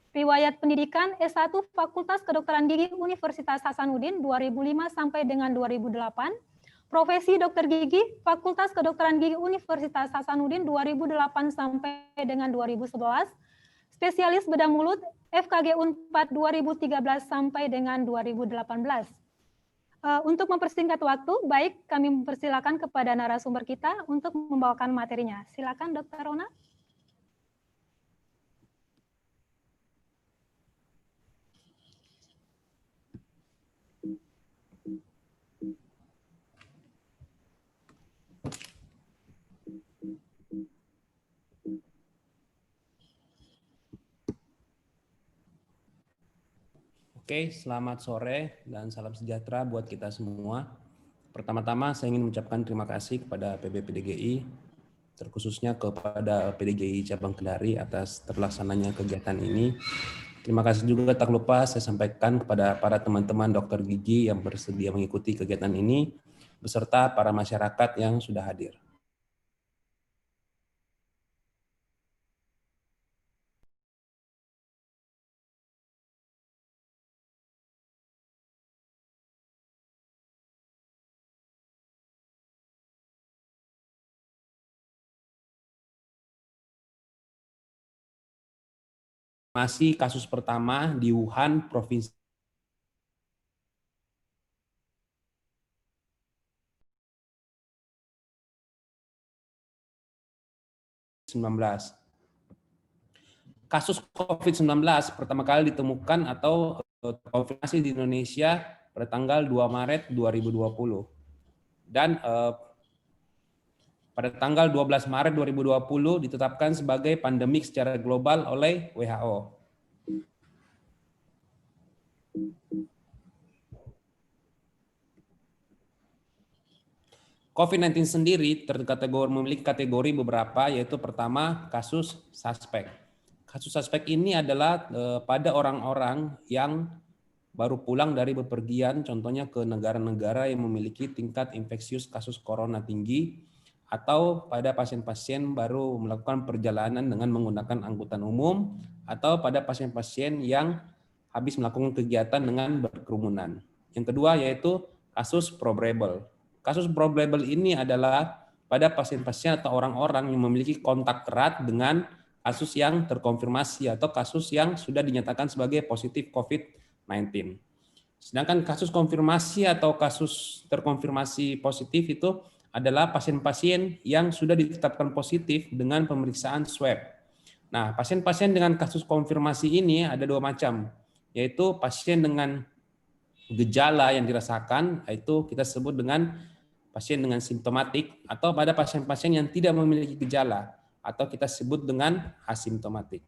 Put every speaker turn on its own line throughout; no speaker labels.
Riwayat pendidikan S1 Fakultas Kedokteran Gigi Universitas Hasanuddin 2005 sampai dengan 2008. Profesi dokter gigi Fakultas Kedokteran Gigi Universitas Hasanuddin 2008 sampai dengan 2011. Spesialis bedah mulut FKG Unpad 2013 sampai dengan 2018. Untuk mempersingkat waktu, baik kami mempersilakan kepada narasumber kita untuk membawakan materinya. Silakan Dr. Rona.
Oke, selamat sore dan salam sejahtera buat kita semua. Pertama-tama saya ingin mengucapkan terima kasih kepada PB PDGI, terkhususnya kepada PDGI Cabang Kendari atas terlaksananya kegiatan ini. Terima kasih juga tak lupa saya sampaikan kepada para teman-teman dokter gigi yang bersedia mengikuti kegiatan ini, beserta para masyarakat yang sudah hadir. Masih kasus pertama di Wuhan, Provinsi Kasus COVID-19 pertama kali ditemukan atau terkonfirmasi di Indonesia pada tanggal 2 Maret 2020. Dan pada tanggal 12 Maret 2020 ditetapkan sebagai pandemik secara global oleh WHO. COVID-19 sendiri memiliki kategori beberapa, yaitu pertama kasus suspek. Kasus suspek ini adalah pada orang-orang yang baru pulang dari bepergian, contohnya ke negara-negara yang memiliki tingkat infeksius kasus corona tinggi, atau pada pasien-pasien baru melakukan perjalanan dengan menggunakan angkutan umum, atau pada pasien-pasien yang habis melakukan kegiatan dengan berkerumunan. Yang kedua yaitu kasus probable. Kasus probable ini adalah pada pasien-pasien atau orang-orang yang memiliki kontak erat dengan kasus yang terkonfirmasi atau kasus yang sudah dinyatakan sebagai positif COVID-19. Sedangkan kasus konfirmasi atau kasus terkonfirmasi positif itu adalah pasien-pasien yang sudah ditetapkan positif dengan pemeriksaan swab. Nah, pasien-pasien dengan kasus konfirmasi ini ada dua macam, yaitu pasien dengan gejala yang dirasakan, yaitu kita sebut dengan pasien dengan simptomatik, atau pada pasien-pasien yang tidak memiliki gejala, atau kita sebut dengan asimptomatik.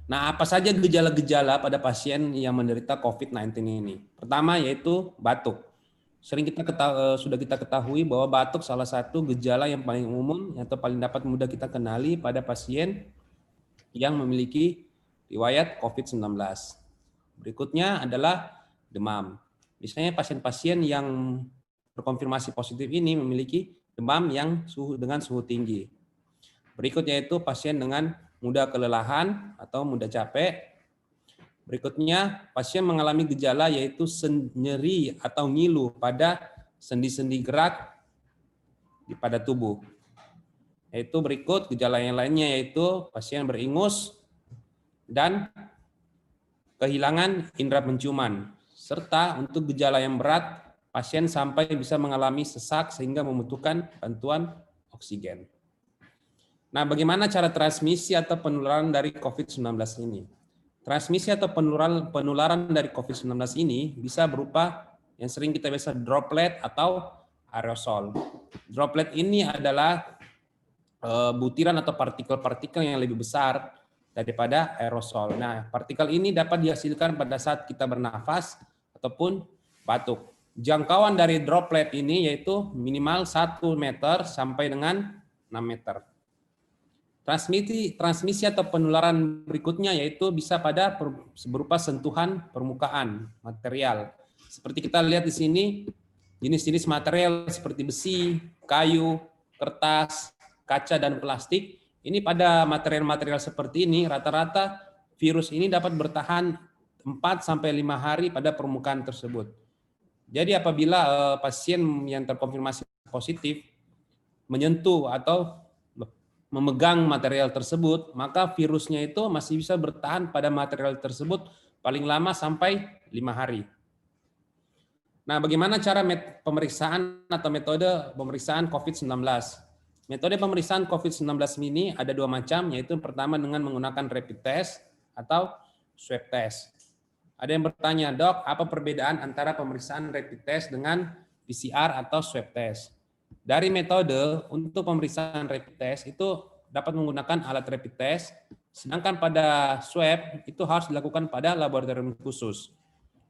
Nah, apa saja gejala-gejala pada pasien yang menderita COVID-19 ini? Pertama yaitu batuk. Sudah kita ketahui bahwa batuk salah satu gejala yang paling umum atau paling dapat mudah kita kenali pada pasien yang memiliki riwayat COVID-19. Berikutnya adalah demam. Misalnya pasien-pasien yang terkonfirmasi positif ini memiliki demam yang dengan suhu tinggi. Berikutnya itu pasien dengan mudah kelelahan atau mudah capek. Berikutnya pasien mengalami gejala yaitu nyeri atau ngilu pada sendi-sendi gerak pada tubuh. Yaitu berikut gejala yang lainnya yaitu pasien beringus dan kehilangan indera penciuman, serta untuk gejala yang berat, pasien sampai bisa mengalami sesak sehingga membutuhkan bantuan oksigen. Nah, bagaimana cara transmisi atau penularan dari COVID-19 ini? Transmisi atau penularan dari COVID-19 ini bisa berupa yang sering kita biasa droplet atau aerosol. Droplet ini adalah butiran atau partikel-partikel yang lebih besar daripada aerosol. Nah, partikel ini dapat dihasilkan pada saat kita bernafas ataupun batuk. Jangkauan dari droplet ini yaitu minimal 1 meter sampai dengan 6 meter. Transmisi atau penularan berikutnya yaitu bisa pada berupa sentuhan permukaan material. Seperti kita lihat di sini, jenis-jenis material seperti besi, kayu, kertas, kaca, dan plastik. Ini pada material-material seperti ini rata-rata virus ini dapat bertahan 4-5 hari pada permukaan tersebut. Jadi apabila pasien yang terkonfirmasi positif menyentuh atau memegang material tersebut, maka virusnya itu masih bisa bertahan pada material tersebut paling lama sampai 5 hari. Nah, bagaimana cara pemeriksaan atau metode pemeriksaan COVID-19? Metode pemeriksaan COVID-19 ini ada 2 macam, yaitu pertama dengan menggunakan rapid test atau swab test. Ada yang bertanya, dok, apa perbedaan antara pemeriksaan rapid test dengan PCR atau swab test? Dari metode untuk pemeriksaan rapid test itu dapat menggunakan alat rapid test, sedangkan pada swab itu harus dilakukan pada laboratorium khusus.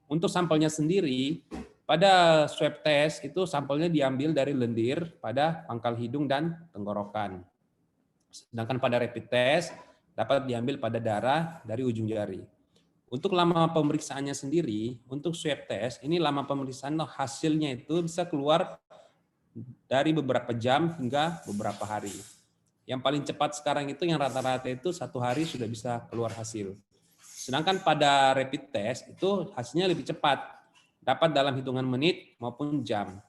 Untuk sampelnya sendiri, pada swab test itu sampelnya diambil dari lendir pada pangkal hidung dan tenggorokan. Sedangkan pada rapid test dapat diambil pada darah dari ujung jari. Untuk lama pemeriksaannya sendiri, untuk swab test, ini lama pemeriksaan hasilnya itu bisa keluar dari beberapa jam hingga beberapa hari. Yang paling cepat sekarang itu yang rata-rata itu 1 hari sudah bisa keluar hasil. Sedangkan pada rapid test itu hasilnya lebih cepat, dapat dalam hitungan menit maupun jam.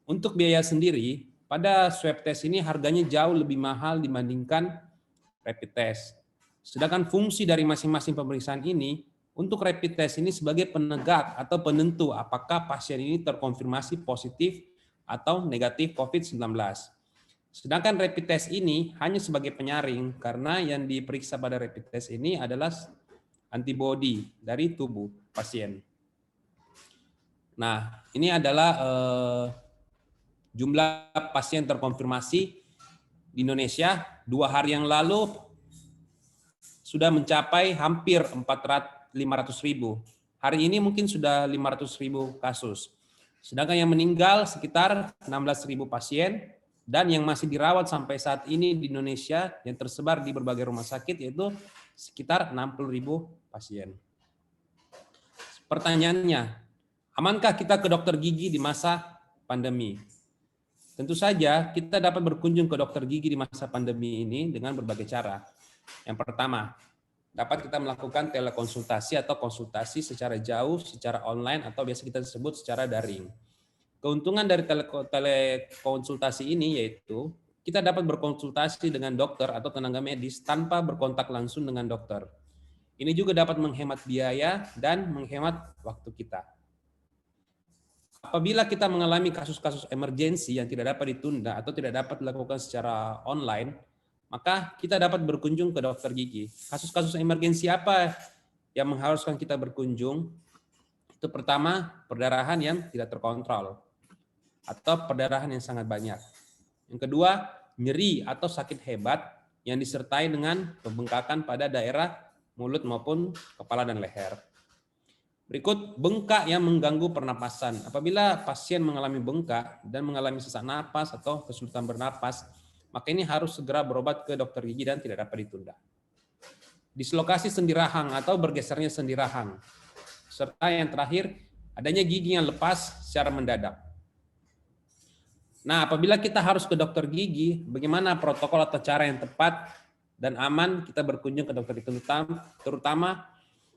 Untuk biaya sendiri, pada swab test ini harganya jauh lebih mahal dibandingkan rapid test. Sedangkan fungsi dari masing-masing pemeriksaan ini, untuk rapid test ini sebagai penegak atau penentu apakah pasien ini terkonfirmasi positif atau negatif COVID-19. Sedangkan rapid test ini hanya sebagai penyaring karena yang diperiksa pada rapid test ini adalah antibodi dari tubuh pasien. Nah, ini adalah jumlah pasien terkonfirmasi di Indonesia 2 hari yang lalu sudah mencapai hampir 500.000. Hari ini mungkin sudah 500.000 kasus. Sedangkan yang meninggal sekitar 16.000 pasien dan yang masih dirawat sampai saat ini di Indonesia yang tersebar di berbagai rumah sakit yaitu sekitar 60.000 pasien. Pertanyaannya, amankah kita ke dokter gigi di masa pandemi? Tentu saja kita dapat berkunjung ke dokter gigi di masa pandemi ini dengan berbagai cara. Yang pertama, dapat kita melakukan telekonsultasi atau konsultasi secara jauh, secara online atau biasa kita sebut secara daring. Keuntungan dari telekonsultasi ini yaitu kita dapat berkonsultasi dengan dokter atau tenaga medis tanpa berkontak langsung dengan dokter. Ini juga dapat menghemat biaya dan menghemat waktu kita. Apabila kita mengalami kasus-kasus emergensi yang tidak dapat ditunda atau tidak dapat dilakukan secara online, maka kita dapat berkunjung ke dokter gigi. Kasus-kasus emergensi apa yang mengharuskan kita berkunjung? Itu pertama, perdarahan yang tidak terkontrol atau perdarahan yang sangat banyak. Yang kedua, nyeri atau sakit hebat yang disertai dengan pembengkakan pada daerah mulut maupun kepala dan leher. Berikut, bengkak yang mengganggu pernapasan. Apabila pasien mengalami bengkak dan mengalami sesak napas atau kesulitan bernapas, maka ini harus segera berobat ke dokter gigi dan tidak dapat ditunda. Dislokasi sendi rahang atau bergesernya sendi rahang. Serta yang terakhir, adanya gigi yang lepas secara mendadak. Nah, apabila kita harus ke dokter gigi, bagaimana protokol atau cara yang tepat dan aman kita berkunjung ke dokter gigi, terutama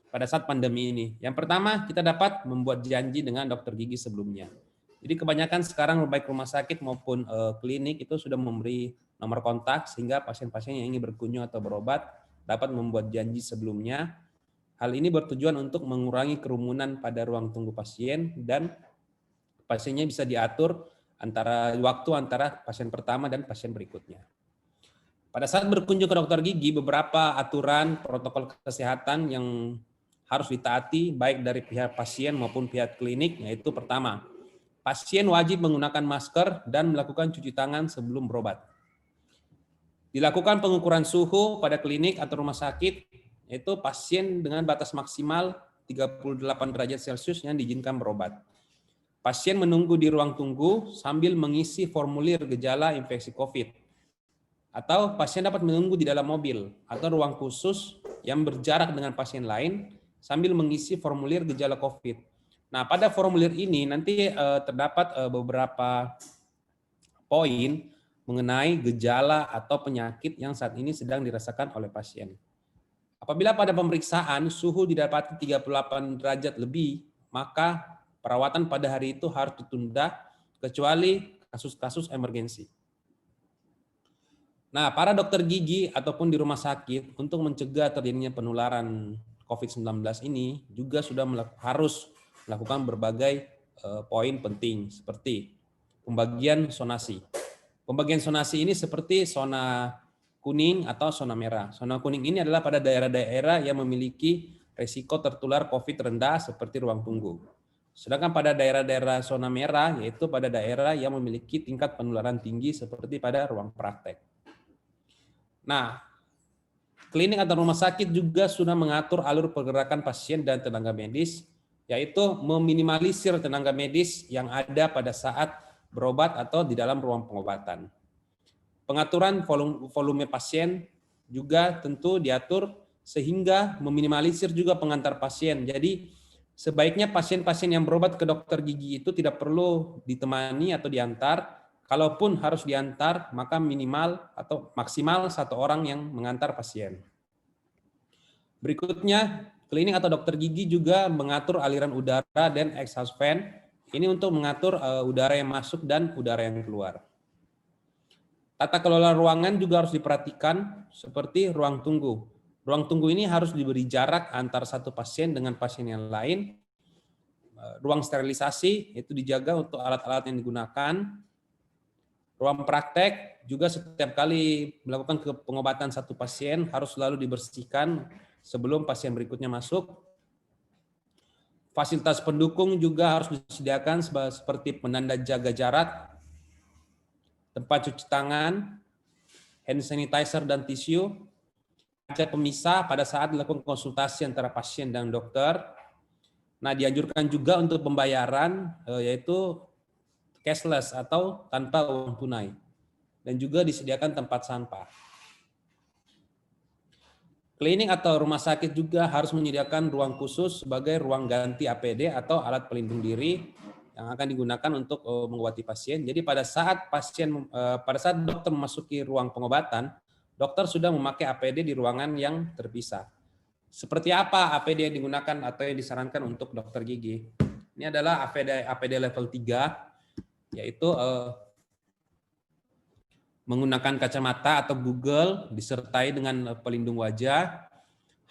pada saat pandemi ini? Yang pertama, kita dapat membuat janji dengan dokter gigi sebelumnya. Jadi kebanyakan sekarang baik rumah sakit maupun klinik itu sudah memberi nomor kontak sehingga pasien-pasien yang ingin berkunjung atau berobat dapat membuat janji sebelumnya. Hal ini bertujuan untuk mengurangi kerumunan pada ruang tunggu pasien dan pasiennya bisa diatur waktu antara pasien pertama dan pasien berikutnya. Pada saat berkunjung ke dokter gigi, beberapa aturan protokol kesehatan yang harus ditaati baik dari pihak pasien maupun pihak klinik, yaitu pertama, pasien wajib menggunakan masker dan melakukan cuci tangan sebelum berobat. Dilakukan pengukuran suhu pada klinik atau rumah sakit, yaitu pasien dengan batas maksimal 38 derajat Celcius yang diizinkan berobat. Pasien menunggu di ruang tunggu sambil mengisi formulir gejala infeksi COVID. Atau pasien dapat menunggu di dalam mobil atau ruang khusus yang berjarak dengan pasien lain sambil mengisi formulir gejala COVID. Nah, pada formulir ini nanti terdapat beberapa poin mengenai gejala atau penyakit yang saat ini sedang dirasakan oleh pasien. Apabila pada pemeriksaan suhu didapati 38 derajat lebih, maka perawatan pada hari itu harus ditunda kecuali kasus-kasus emergensi. Nah, para dokter gigi ataupun di rumah sakit untuk mencegah terjadinya penularan COVID-19 ini juga sudah harus melakukan berbagai poin penting seperti pembagian zonasi. Pembagian zonasi ini seperti zona kuning atau zona merah. Zona kuning ini adalah pada daerah-daerah yang memiliki risiko tertular COVID rendah seperti ruang tunggu. Sedangkan pada daerah-daerah zona merah yaitu pada daerah yang memiliki tingkat penularan tinggi seperti pada ruang praktek. Nah, klinik atau rumah sakit juga sudah mengatur alur pergerakan pasien dan tenaga medis, yaitu meminimalisir tenaga medis yang ada pada saat berobat atau di dalam ruang pengobatan. Pengaturan volume pasien juga tentu diatur sehingga meminimalisir juga pengantar pasien. Jadi sebaiknya pasien-pasien yang berobat ke dokter gigi itu tidak perlu ditemani atau diantar. Kalaupun harus diantar, maka minimal atau maksimal 1 orang yang mengantar pasien. Berikutnya, klinik atau dokter gigi juga mengatur aliran udara dan exhaust fan. Ini untuk mengatur udara yang masuk dan udara yang keluar. Tata kelola ruangan juga harus diperhatikan seperti ruang tunggu. Ruang tunggu ini harus diberi jarak antar satu pasien dengan pasien yang lain. Ruang sterilisasi itu dijaga untuk alat-alat yang digunakan. Ruang praktek juga setiap kali melakukan pengobatan satu pasien harus selalu dibersihkan sebelum pasien berikutnya masuk. Fasilitas pendukung juga harus disediakan seperti penanda jaga jarak, tempat cuci tangan, hand sanitizer dan tisu, kaca pemisah pada saat dilakukan konsultasi antara pasien dan dokter. Nah, dianjurkan juga untuk pembayaran yaitu cashless atau tanpa uang tunai. Dan juga disediakan tempat sampah. Klinik atau rumah sakit juga harus menyediakan ruang khusus sebagai ruang ganti APD atau alat pelindung diri yang akan digunakan untuk mengobati pasien. Jadi pada saat dokter memasuki ruang pengobatan, dokter sudah memakai APD di ruangan yang terpisah. Seperti apa APD yang digunakan atau yang disarankan untuk dokter gigi? Ini adalah APD level 3, yaitu menggunakan kacamata atau Google disertai dengan pelindung wajah,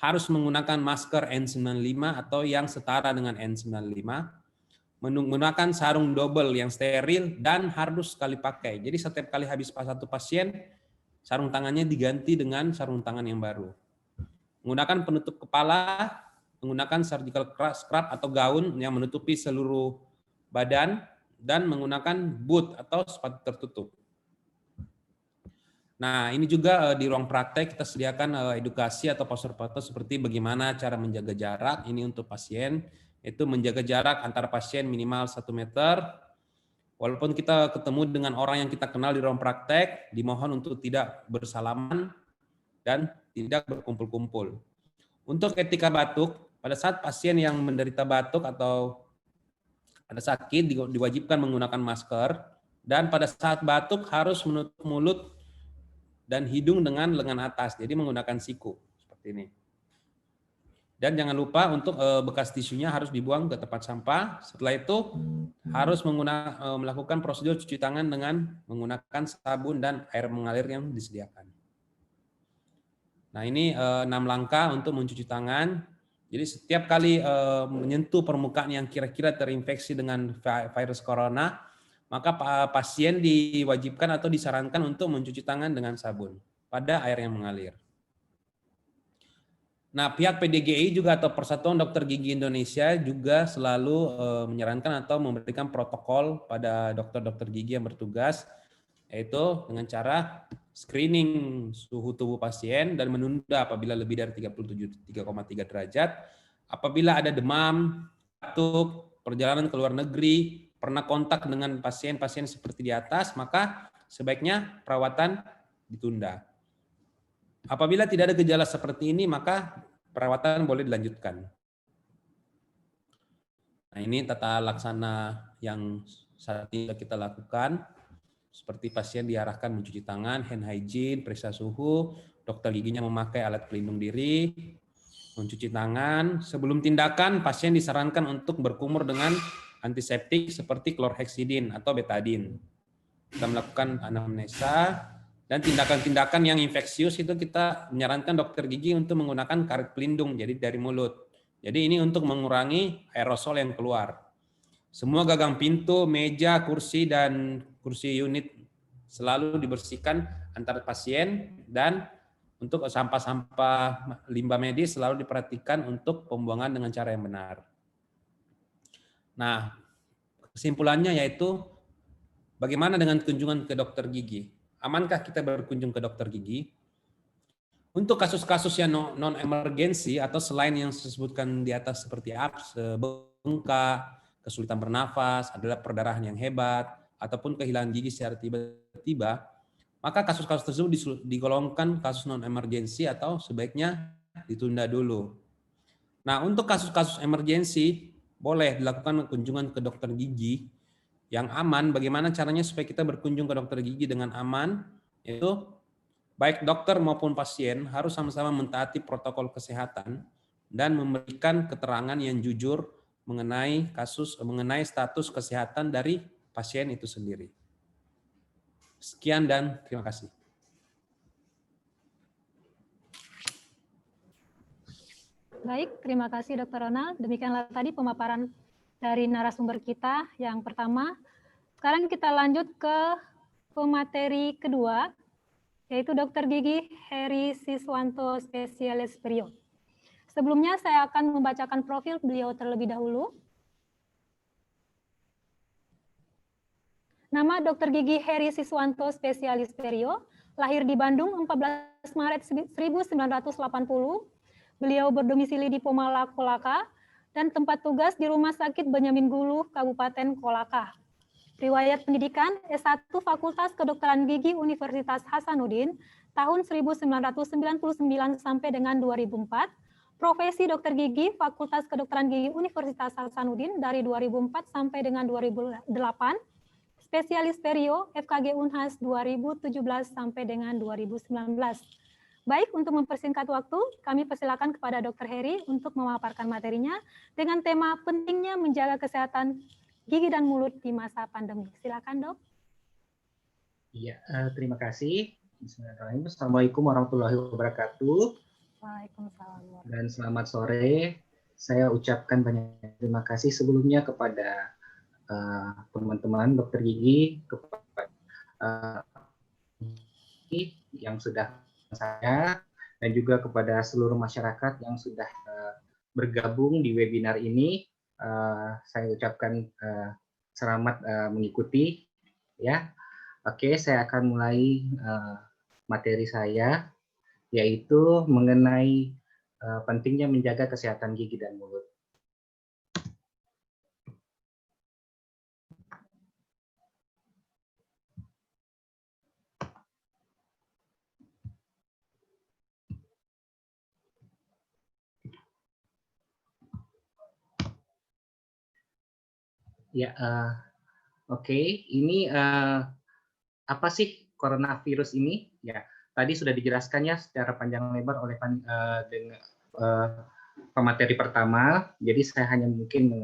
harus menggunakan masker N95 atau yang setara dengan N95, menggunakan sarung double yang steril dan harus sekali pakai. Jadi setiap kali habis satu pasien, sarung tangannya diganti dengan sarung tangan yang baru. Menggunakan penutup kepala, menggunakan surgical scrub atau gaun yang menutupi seluruh badan, dan menggunakan boot atau sepatu tertutup. Nah, ini juga di ruang praktek kita sediakan edukasi atau poster-poster seperti bagaimana cara menjaga jarak. Ini untuk pasien, itu menjaga jarak antar pasien minimal 1 meter. Walaupun kita ketemu dengan orang yang kita kenal di ruang praktek, dimohon untuk tidak bersalaman dan tidak berkumpul-kumpul. Untuk etika batuk, pada saat pasien yang menderita batuk atau ada sakit diwajibkan menggunakan masker, dan pada saat batuk harus menutup mulut dan hidung dengan lengan atas, jadi menggunakan siku seperti ini. Dan jangan lupa untuk bekas tisunya harus dibuang ke tempat sampah. Setelah itu harus melakukan prosedur cuci tangan dengan menggunakan sabun dan air mengalir yang disediakan. Nah, ini 6 langkah untuk mencuci tangan. Jadi setiap kali menyentuh permukaan yang kira-kira terinfeksi dengan virus corona, maka pasien diwajibkan atau disarankan untuk mencuci tangan dengan sabun pada air yang mengalir. Nah, pihak PDGI juga atau Persatuan Dokter Gigi Indonesia juga selalu menyarankan atau memberikan protokol pada dokter-dokter gigi yang bertugas, yaitu dengan cara screening suhu tubuh pasien dan menunda apabila lebih dari 37,3 derajat. Apabila ada demam, batuk, perjalanan ke luar negeri, pernah kontak dengan pasien-pasien seperti di atas, maka sebaiknya perawatan ditunda. Apabila tidak ada gejala seperti ini, maka perawatan boleh dilanjutkan. Nah, ini tata laksana yang saat ini kita lakukan. Seperti pasien diarahkan mencuci tangan, hand hygiene, periksa suhu, dokter giginya memakai alat pelindung diri, mencuci tangan. Sebelum tindakan, pasien disarankan untuk berkumur dengan antiseptik seperti klorheksidin atau betadin. Kita melakukan anamnesa, dan tindakan-tindakan yang infeksius itu kita menyarankan dokter gigi untuk menggunakan karet pelindung, jadi dari mulut. Jadi ini untuk mengurangi aerosol yang keluar. Semua gagang pintu, meja, kursi, dan kursi unit selalu dibersihkan antar pasien, dan untuk sampah-sampah limbah medis selalu diperhatikan untuk pembuangan dengan cara yang benar. Nah, kesimpulannya yaitu bagaimana dengan kunjungan ke dokter gigi? Amankah kita berkunjung ke dokter gigi? Untuk kasus-kasus yang non-emergensi atau selain yang disebutkan di atas seperti absces, bengkak, kesulitan bernafas, adalah perdarahan yang hebat, ataupun kehilangan gigi secara tiba-tiba, maka kasus-kasus tersebut digolongkan kasus non-emergensi atau sebaiknya ditunda dulu. Nah, untuk kasus-kasus emergensi, boleh dilakukan kunjungan ke dokter gigi yang aman. Bagaimana caranya supaya kita berkunjung ke dokter gigi dengan aman? Yaitu baik dokter maupun pasien harus sama-sama mentaati protokol kesehatan dan memberikan keterangan yang jujur mengenai status kesehatan dari pasien itu sendiri. Sekian dan terima kasih.
Baik, terima kasih Dr. Ronald. Demikianlah tadi pemaparan dari narasumber kita yang pertama. Sekarang kita lanjut ke pemateri kedua, yaitu Dr. Gigi Heri Siswanto, spesialis perio. Sebelumnya saya akan membacakan profil beliau terlebih dahulu. Nama Dr. Gigi Heri Siswanto, spesialis perio, lahir di Bandung 14 Maret 1980. Beliau berdomisili di Pomala, Kolaka, dan tempat tugas di Rumah Sakit Benyamin Guluh, Kabupaten Kolaka. Riwayat pendidikan S1 Fakultas Kedokteran Gigi Universitas Hasanuddin tahun 1999 sampai dengan 2004. Profesi dokter gigi Fakultas Kedokteran Gigi Universitas Hasanuddin dari 2004 sampai dengan 2008. Spesialis perio FKG Unhas 2017 sampai dengan 2019. Baik, untuk mempersingkat waktu, kami persilakan kepada Dr. Heri untuk memaparkan materinya dengan tema pentingnya menjaga kesehatan gigi dan mulut di masa pandemi. Silakan, Dok.
Iya, terima kasih. Bismillahirrahmanirrahim. Assalamualaikum warahmatullahi wabarakatuh.
Waalaikumsalam.
Dan selamat sore. Saya ucapkan banyak terima kasih sebelumnya kepada teman-teman dokter gigi, kepada yang sudah saya, dan juga kepada seluruh masyarakat yang sudah bergabung di webinar ini. Saya ucapkan selamat mengikuti, ya. Oke, saya akan mulai materi saya, yaitu mengenai pentingnya menjaga kesehatan gigi dan mulut. Ya, oke. Ini apa sih coronavirus ini? Ya, tadi sudah dijelaskan ya secara panjang lebar oleh dengan pemateri pertama. Jadi saya hanya mungkin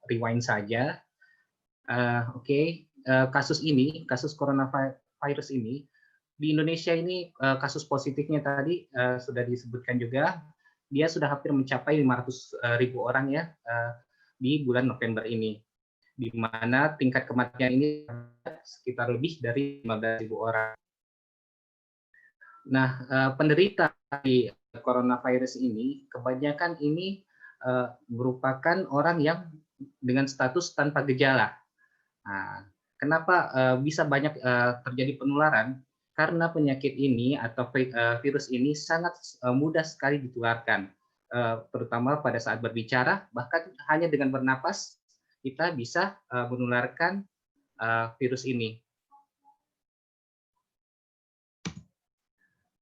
rewind saja. Oke. Kasus coronavirus ini di Indonesia ini kasus positifnya tadi sudah disebutkan juga. Dia sudah hampir mencapai 500.000 orang ya. Di bulan November ini, di mana tingkat kematian ini sekitar lebih dari 15.000 orang. Nah, penderita di coronavirus ini kebanyakan ini merupakan orang yang dengan status tanpa gejala. Nah, kenapa bisa banyak terjadi penularan? Karena penyakit ini atau virus ini sangat mudah sekali ditularkan. Terutama pada saat berbicara, bahkan hanya dengan bernapas kita bisa menularkan virus ini.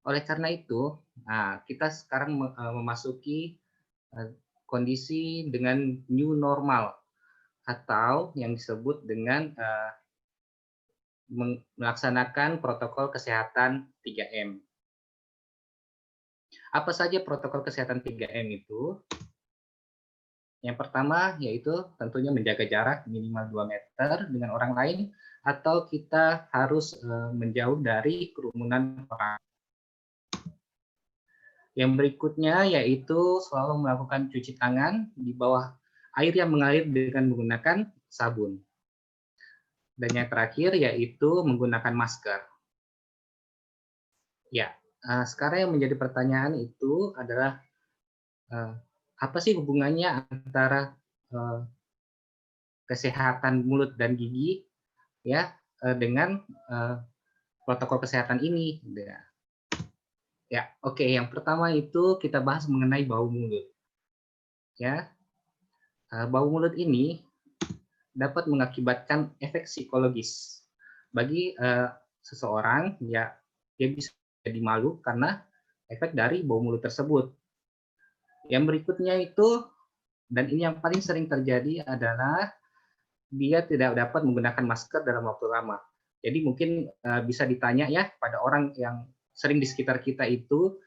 Oleh karena itu, kita sekarang memasuki kondisi dengan new normal atau yang disebut dengan melaksanakan protokol kesehatan 3M. Apa saja protokol kesehatan 3M itu? Yang pertama yaitu tentunya menjaga jarak minimal 2 meter dengan orang lain atau kita harus menjauh dari kerumunan orang. Yang berikutnya yaitu selalu melakukan cuci tangan di bawah air yang mengalir dengan menggunakan sabun. Dan yang terakhir yaitu menggunakan masker. Ya, sekarang yang menjadi pertanyaan itu adalah apa sih hubungannya antara kesehatan mulut dan gigi ya dengan protokol kesehatan ini? Ya, oke. Yang pertama itu kita bahas mengenai bau mulut. Ya, bau mulut ini dapat mengakibatkan efek psikologis bagi seseorang. Ya, dia bisa jadi malu karena efek dari bau mulut tersebut. Yang berikutnya itu, dan ini yang paling sering terjadi adalah dia tidak dapat menggunakan masker dalam waktu lama. Jadi mungkin bisa ditanya ya pada orang yang sering di sekitar kita itu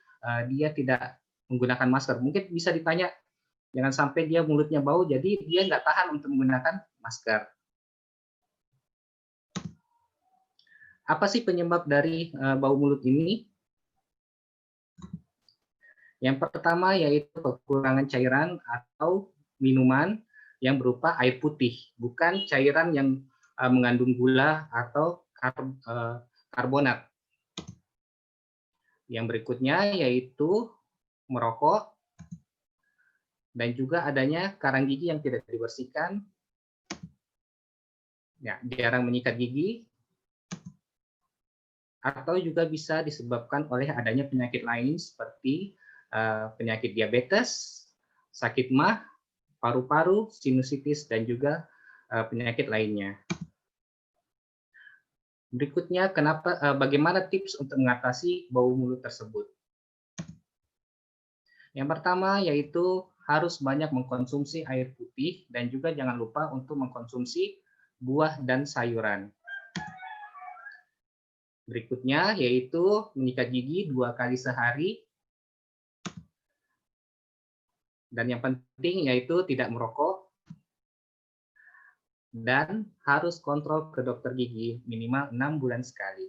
dia tidak menggunakan masker. Mungkin bisa ditanya, jangan sampai dia mulutnya bau, jadi dia nggak tahan untuk menggunakan masker. Apa sih penyebab dari bau mulut ini? Yang pertama yaitu kekurangan cairan atau minuman yang berupa air putih, bukan cairan yang mengandung gula atau karbonat. Yang berikutnya yaitu merokok dan juga adanya karang gigi yang tidak dibersihkan, ya, jarang menyikat gigi, atau juga bisa disebabkan oleh adanya penyakit lain seperti penyakit diabetes, sakit MAH, paru-paru, sinusitis, dan juga penyakit lainnya. Berikutnya, bagaimana tips untuk mengatasi bau mulut tersebut? Yang pertama yaitu harus banyak mengkonsumsi air putih dan juga jangan lupa untuk mengkonsumsi buah dan sayuran. Berikutnya yaitu menyikat gigi 2 kali sehari. Dan yang penting yaitu tidak merokok dan harus kontrol ke dokter gigi minimal 6 bulan sekali.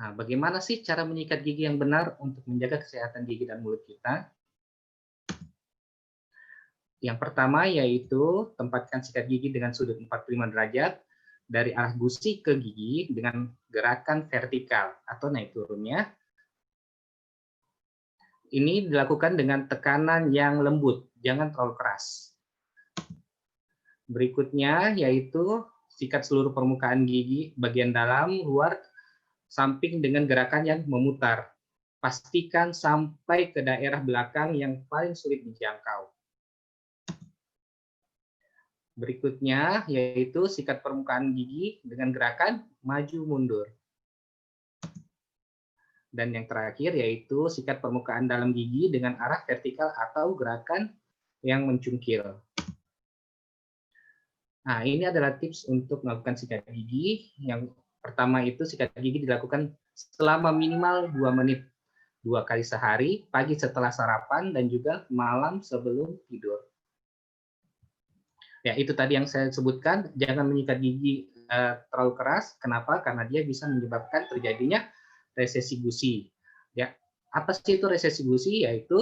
Nah, bagaimana sih cara menyikat gigi yang benar untuk menjaga kesehatan gigi dan mulut kita? Yang pertama yaitu tempatkan sikat gigi dengan sudut 45 derajat dari arah gusi ke gigi dengan gerakan vertikal atau naik turunnya. Ini dilakukan dengan tekanan yang lembut, jangan terlalu keras. Berikutnya yaitu sikat seluruh permukaan gigi bagian dalam, luar, samping dengan gerakan yang memutar. Pastikan sampai ke daerah belakang yang paling sulit dijangkau. Berikutnya yaitu sikat permukaan gigi dengan gerakan maju mundur. Dan yang terakhir yaitu sikat permukaan dalam gigi dengan arah vertikal atau gerakan yang mencungkil. Nah, ini adalah tips untuk melakukan sikat gigi. Yang pertama itu sikat gigi dilakukan selama minimal 2 menit, 2 kali sehari, pagi setelah sarapan dan juga malam sebelum tidur. Ya, itu tadi yang saya sebutkan, jangan menyikat gigi terlalu keras. Kenapa? Karena dia bisa menyebabkan terjadinya resesi gusi. Ya, apa sih itu resesi gusi? Yaitu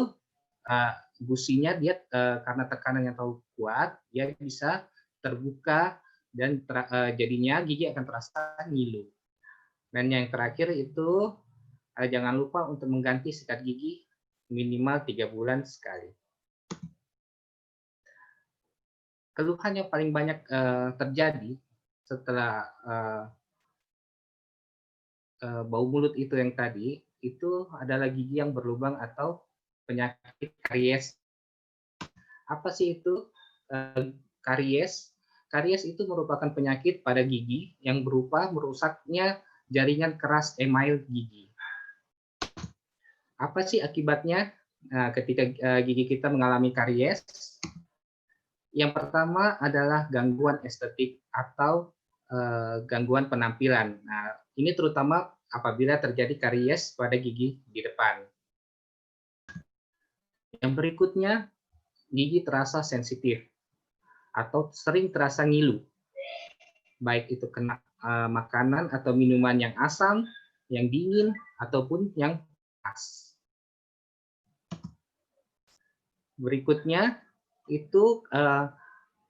gusinya dia karena tekanan yang terlalu kuat, dia bisa terbuka dan jadinya gigi akan terasa ngilu. Dan yang terakhir itu jangan lupa untuk mengganti sikat gigi minimal 3 bulan sekali. Keluhan yang paling banyak terjadi setelah bau mulut itu yang tadi, itu adalah gigi yang berlubang atau penyakit karies. Apa sih itu karies? Karies itu merupakan penyakit pada gigi yang berupa merusaknya jaringan keras email gigi. Apa sih akibatnya ketika gigi kita mengalami karies? Yang pertama adalah gangguan estetik atau gangguan penampilan. Nah, ini terutama apabila terjadi karies pada gigi di depan. Yang berikutnya, gigi terasa sensitif atau sering terasa ngilu, baik itu kena makanan atau minuman yang asam, yang dingin, ataupun yang panas. Berikutnya itu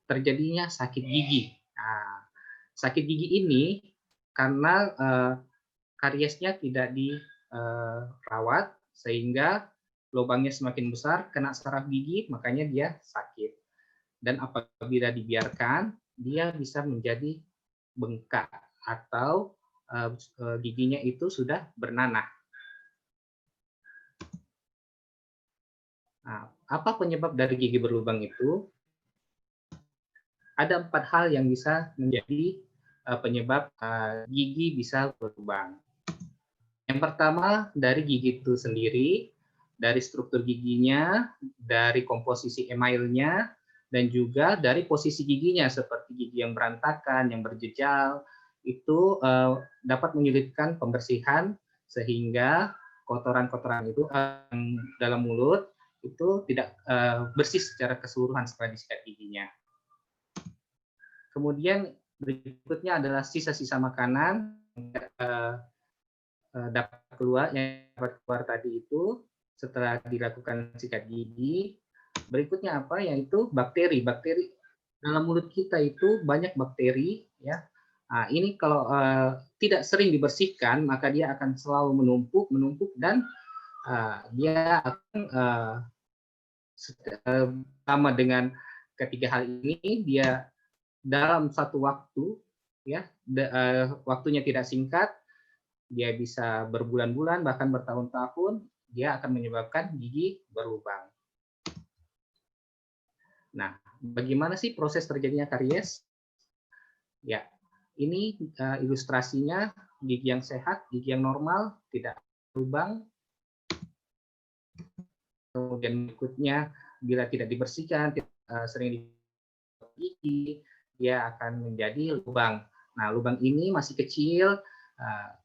terjadinya sakit gigi. Nah, sakit gigi ini karena kariesnya tidak dirawat sehingga lubangnya semakin besar, kena saraf gigi, makanya dia sakit. Dan apabila dibiarkan, dia bisa menjadi bengkak atau giginya itu sudah bernanah. Nah, apa penyebab dari gigi berlubang itu? Ada 4 hal yang bisa menjadi penyebab gigi bisa berlubang. Yang pertama, dari gigi itu sendiri, dari struktur giginya, dari komposisi emailnya, dan juga dari posisi giginya, seperti gigi yang berantakan, yang berjejal, itu dapat menyulitkan pembersihan, sehingga kotoran-kotoran itu dalam mulut itu tidak bersih secara keseluruhan setelah disikat giginya. Kemudian berikutnya adalah sisa-sisa makanan dapat keluar tadi itu setelah dilakukan sikat gigi. Berikutnya apa? Yaitu bakteri. Bakteri dalam mulut kita itu banyak bakteri, ya. Nah, ini kalau tidak sering dibersihkan, maka dia akan selalu menumpuk dan dia akan sama dengan ketiga hal ini, dia dalam satu waktu, ya, waktunya tidak singkat, dia bisa berbulan-bulan bahkan bertahun-tahun, dia akan menyebabkan gigi berlubang. Nah, bagaimana sih proses terjadinya karies? Ya, ini ilustrasinya gigi yang sehat, gigi yang normal, tidak berlubang. Kemudian berikutnya, bila tidak dibersihkan, sering gigi, dia akan menjadi lubang. Nah, lubang ini masih kecil,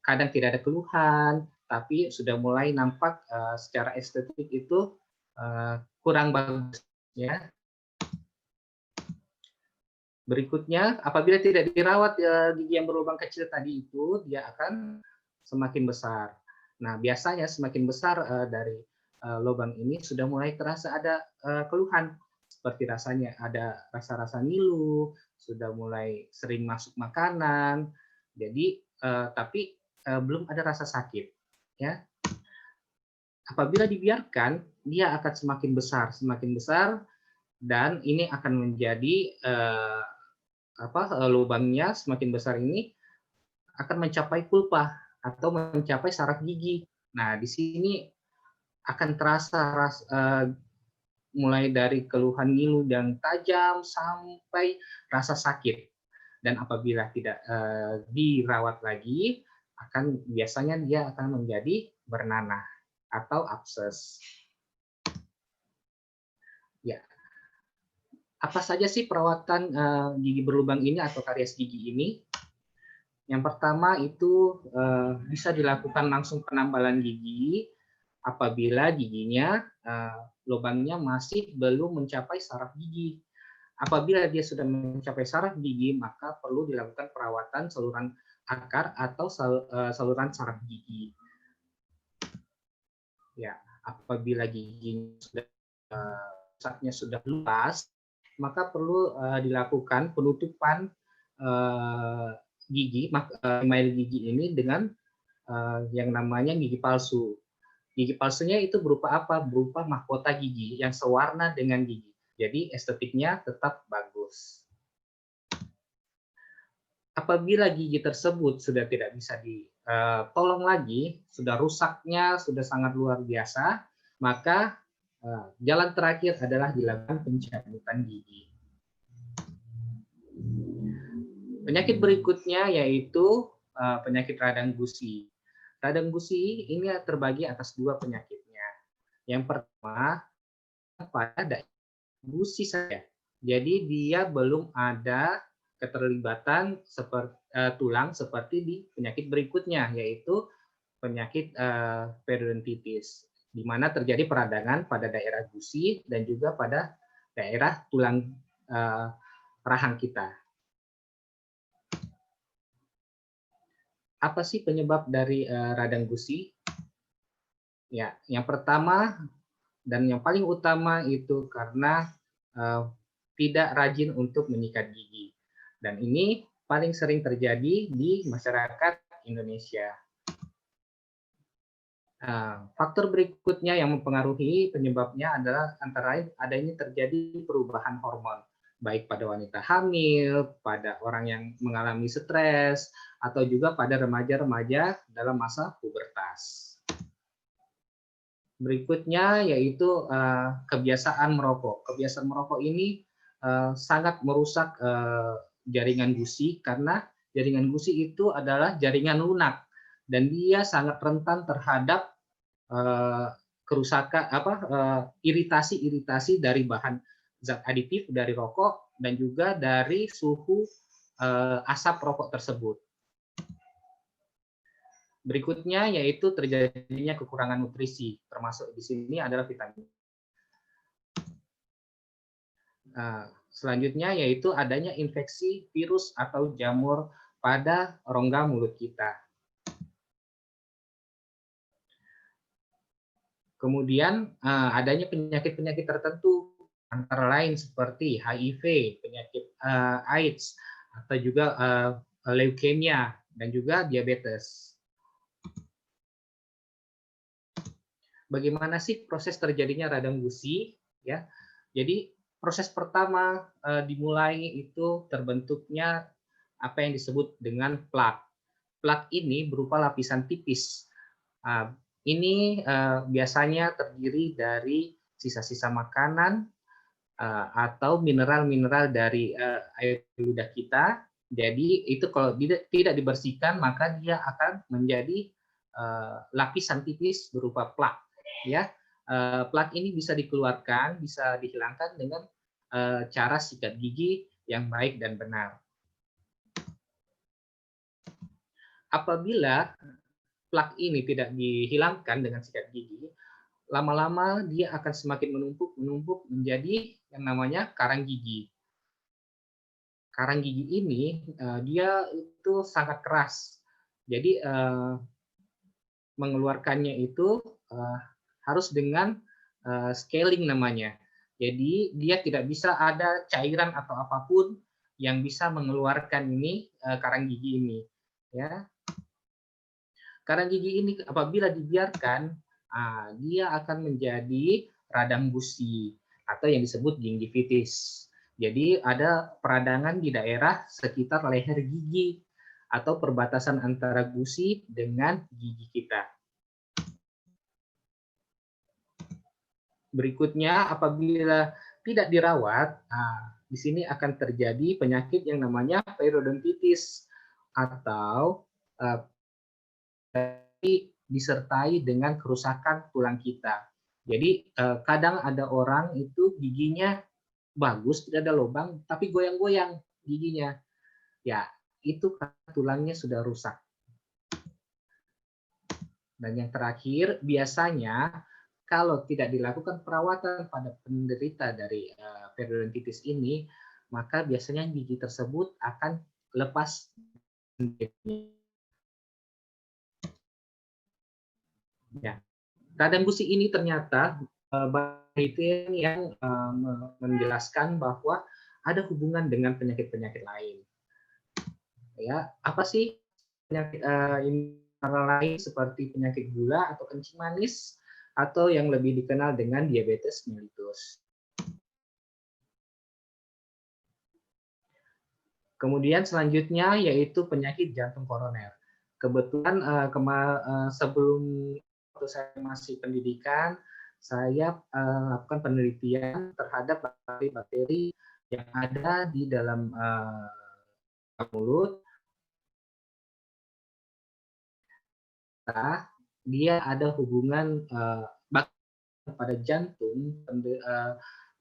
kadang tidak ada keluhan, tapi sudah mulai nampak secara estetik itu kurang bagus, ya. Berikutnya, apabila tidak dirawat gigi yang berlubang kecil tadi itu, dia akan semakin besar. Nah, biasanya semakin besar dari lubang ini sudah mulai terasa ada keluhan, seperti rasanya ada rasa-rasa ngilu, sudah mulai sering masuk makanan. Jadi tapi belum ada rasa sakit, ya. Apabila dibiarkan, dia akan semakin besar dan ini akan menjadi lubangnya semakin besar ini akan mencapai pulpa atau mencapai saraf gigi. Nah, di sini akan terasa mulai dari keluhan ngilu yang tajam sampai rasa sakit. Dan apabila tidak dirawat lagi, biasanya dia akan menjadi bernanah atau abses. Ya. Apa saja sih perawatan gigi berlubang ini atau karies gigi ini? Yang pertama itu bisa dilakukan langsung penambalan gigi apabila giginya lubangnya masih belum mencapai saraf gigi. Apabila dia sudah mencapai saraf gigi, maka perlu dilakukan perawatan saluran akar atau saluran saraf gigi. Ya, apabila giginya sudah luas, maka perlu dilakukan penutupan email gigi ini dengan yang namanya gigi palsu. Gigi palsunya itu berupa apa? Berupa mahkota gigi yang sewarna dengan gigi. Jadi estetiknya tetap bagus. Apabila gigi tersebut sudah tidak bisa ditolong lagi, sudah rusaknya sudah sangat luar biasa, maka jalan terakhir adalah dilakukan pencabutan gigi. Penyakit berikutnya yaitu penyakit radang gusi. Radang gusi ini terbagi atas 2 penyakitnya. Yang pertama pada gusi saja. Jadi dia belum ada keterlibatan tulang seperti di penyakit berikutnya, yaitu penyakit periodontitis, di mana terjadi peradangan pada daerah gusi dan juga pada daerah tulang rahang kita. Apa sih penyebab dari radang gusi? Ya, yang pertama dan yang paling utama itu karena tidak rajin untuk menyikat gigi. Dan ini paling sering terjadi di masyarakat Indonesia. Faktor berikutnya yang mempengaruhi penyebabnya adalah antara lain adanya terjadi perubahan hormon, baik pada wanita hamil, pada orang yang mengalami stres, atau juga pada remaja-remaja dalam masa pubertas. Berikutnya yaitu kebiasaan merokok. Kebiasaan merokok ini sangat merusak jaringan gusi karena jaringan gusi itu adalah jaringan lunak dan dia sangat rentan terhadap kerusakan iritasi dari bahan zat aditif dari rokok dan juga dari suhu asap rokok tersebut. Berikutnya yaitu terjadinya kekurangan nutrisi, termasuk di sini adalah vitamin. Selanjutnya yaitu adanya infeksi virus atau jamur pada rongga mulut kita. Kemudian adanya penyakit-penyakit tertentu, antara lain seperti HIV, penyakit AIDS, atau juga leukemia, dan juga diabetes. Bagaimana sih proses terjadinya radang gusi? Ya, jadi proses pertama dimulai itu terbentuknya apa yang disebut dengan plak. Plak ini berupa lapisan tipis. Ini biasanya terdiri dari sisa-sisa makanan atau mineral-mineral dari air ludah kita. Jadi itu kalau tidak dibersihkan maka dia akan menjadi lapisan tipis berupa plak. Ya, plak ini bisa dikeluarkan, bisa dihilangkan dengan cara sikat gigi yang baik dan benar. Apabila plak ini tidak dihilangkan dengan sikat gigi, lama-lama dia akan semakin menumpuk menjadi yang namanya karang gigi. Karang gigi ini dia itu sangat keras, jadi mengeluarkannya itu harus dengan scaling namanya. Jadi dia tidak bisa ada cairan atau apapun yang bisa mengeluarkan ini karang gigi ini. Ya, karang gigi ini apabila dibiarkan, dia akan menjadi radang gusi atau yang disebut gingivitis. Jadi ada peradangan di daerah sekitar leher gigi atau perbatasan antara gusi dengan gigi kita. Berikutnya, apabila tidak dirawat, di sini akan terjadi penyakit yang namanya periodontitis atau disertai dengan kerusakan tulang kita. Jadi kadang ada orang itu giginya bagus, tidak ada lubang, tapi goyang-goyang giginya. Ya, itu tulangnya sudah rusak. Dan yang terakhir, biasanya kalau tidak dilakukan perawatan pada penderita dari periodontitis ini, maka biasanya gigi tersebut akan lepas. Ya, radang gusi ini ternyata penelitian yang menjelaskan bahwa ada hubungan dengan penyakit-penyakit lain. Ya, apa sih penyakit ini? Antara lain seperti penyakit gula atau kencing manis, atau yang lebih dikenal dengan diabetes mellitus. Kemudian selanjutnya yaitu penyakit jantung koroner. Kebetulan sebelum waktu saya masih pendidikan, saya lakukan penelitian terhadap bakteri-bakteri yang ada di dalam mulut. Dia ada hubungan pada jantung,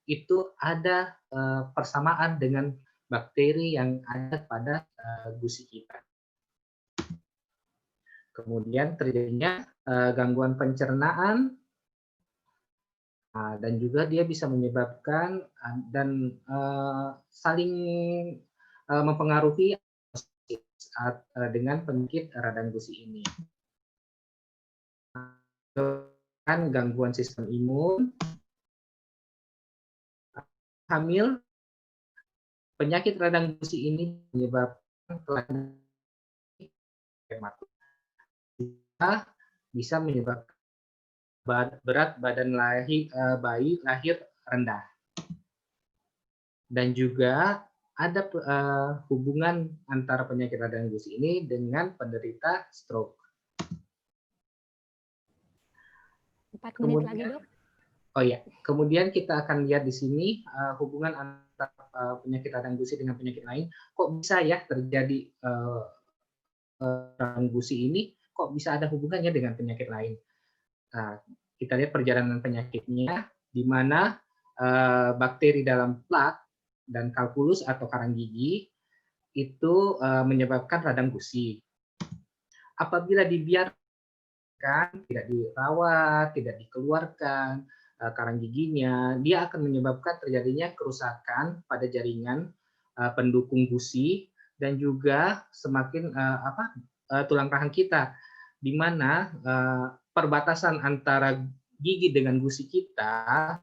itu ada persamaan dengan bakteri yang ada pada gusi kita. Kemudian terjadinya gangguan pencernaan, dan juga dia bisa menyebabkan dan saling mempengaruhi saat dengan penyakit radang gusi ini. Kan gangguan sistem imun, hamil, penyakit radang gusi ini menyebabkan kelainan bisa menyebabkan berat badan bayi lahir rendah. Dan juga ada hubungan antara penyakit radang gusi ini dengan penderita stroke.
4 menit lagi, Dok.
Oh ya, kemudian kita akan lihat di sini hubungan antara penyakit radang gusi dengan penyakit lain. Kok bisa ya terjadi radang gusi ini? Kok bisa ada hubungannya dengan penyakit lain? Nah, kita lihat perjalanan penyakitnya, di mana bakteri dalam plak dan kalkulus atau karang gigi itu menyebabkan radang gusi. Apabila dibiarkan, tidak dirawat, tidak dikeluarkan karang giginya, dia akan menyebabkan terjadinya kerusakan pada jaringan pendukung gusi dan juga semakin tulang rahang kita, di mana perbatasan antara gigi dengan gusi kita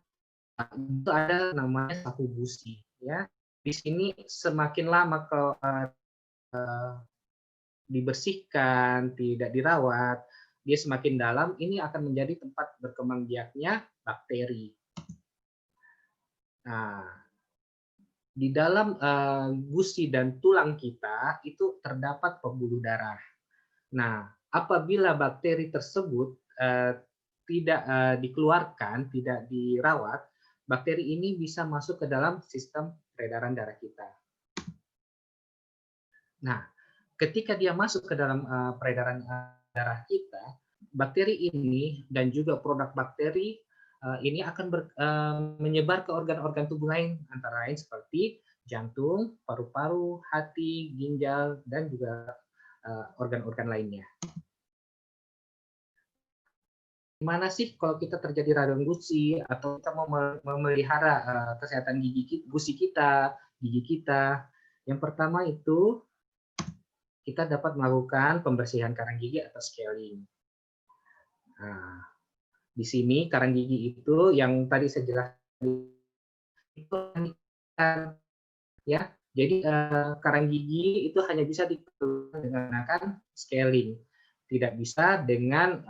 itu ada namanya saku gusi, ya. Di sini semakin lama dibersihkan, tidak dirawat, dia semakin dalam, ini akan menjadi tempat berkembang biaknya bakteri. Nah, di dalam gusi dan tulang kita itu terdapat pembuluh darah. Nah, apabila bakteri tersebut tidak dikeluarkan, tidak dirawat, bakteri ini bisa masuk ke dalam sistem peredaran darah kita. Nah, ketika dia masuk ke dalam peredaran darah kita, bakteri ini dan juga produk bakteri ini akan menyebar ke organ-organ tubuh lain, antara lain seperti jantung, paru-paru, hati, ginjal, dan juga organ-organ lainnya. Gimana sih kalau kita terjadi radang gusi atau kita mau memelihara kesehatan gusi kita, gigi kita? Yang pertama itu kita dapat melakukan pembersihan karang gigi atau scaling. Nah, di sini karang gigi itu yang tadi saya jelaskan itu ya. Jadi karang gigi itu hanya bisa dikeluarkan dengan menggunakan scaling, tidak bisa dengan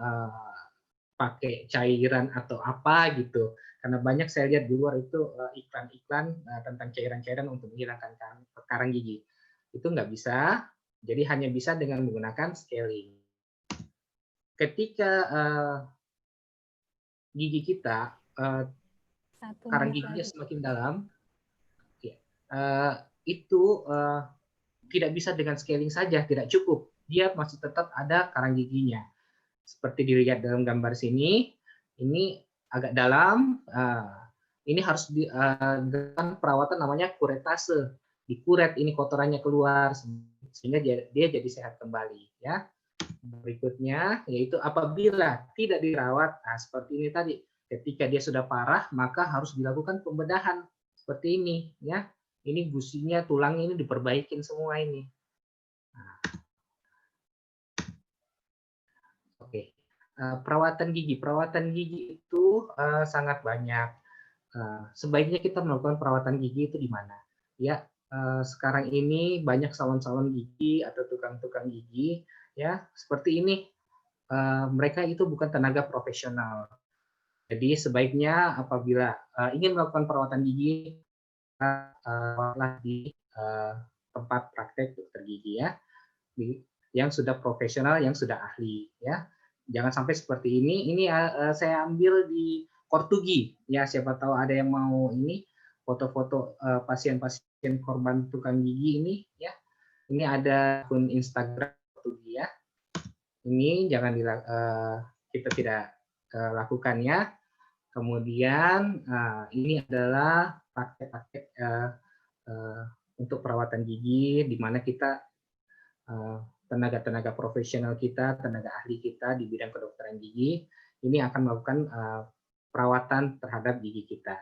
pakai cairan atau apa gitu. Karena banyak saya lihat di luar itu iklan-iklan tentang cairan-cairan untuk menghilangkan karang gigi. Itu nggak bisa, jadi hanya bisa dengan menggunakan scaling. Ketika gigi kita, karang giginya semakin dalam, itu tidak bisa dengan scaling saja, tidak cukup. Dia masih tetap ada karang giginya. Seperti dilihat dalam gambar sini, ini agak dalam. Ini harus dengan perawatan namanya kuretase. Dikuret ini kotorannya keluar sehingga dia jadi sehat kembali. Ya. Berikutnya yaitu apabila tidak dirawat, seperti ini tadi, ketika dia sudah parah maka harus dilakukan pembedahan seperti ini. Ya, ini gusinya, tulangnya ini diperbaikin semua ini. Oke, perawatan gigi itu sangat banyak. Sebaiknya kita melakukan perawatan gigi itu di mana? Ya, sekarang ini banyak salon-salon gigi atau tukang-tukang gigi, ya seperti ini. Mereka itu bukan tenaga profesional. Jadi sebaiknya apabila ingin melakukan perawatan gigi, di tempat praktek dokter gigi ya, yang sudah profesional, yang sudah ahli ya. Jangan sampai seperti ini. Ini saya ambil di Kortugi ya, siapa tahu ada yang mau ini foto-foto pasien-pasien korban tukang gigi ini ya. Ini ada akun Instagram Kortugi ya. Ini jangan kita tidak lakukan ya. Kemudian ini adalah praktek-praktek untuk perawatan gigi di mana kita tenaga-tenaga profesional kita, tenaga ahli kita di bidang kedokteran gigi, ini akan melakukan perawatan terhadap gigi kita.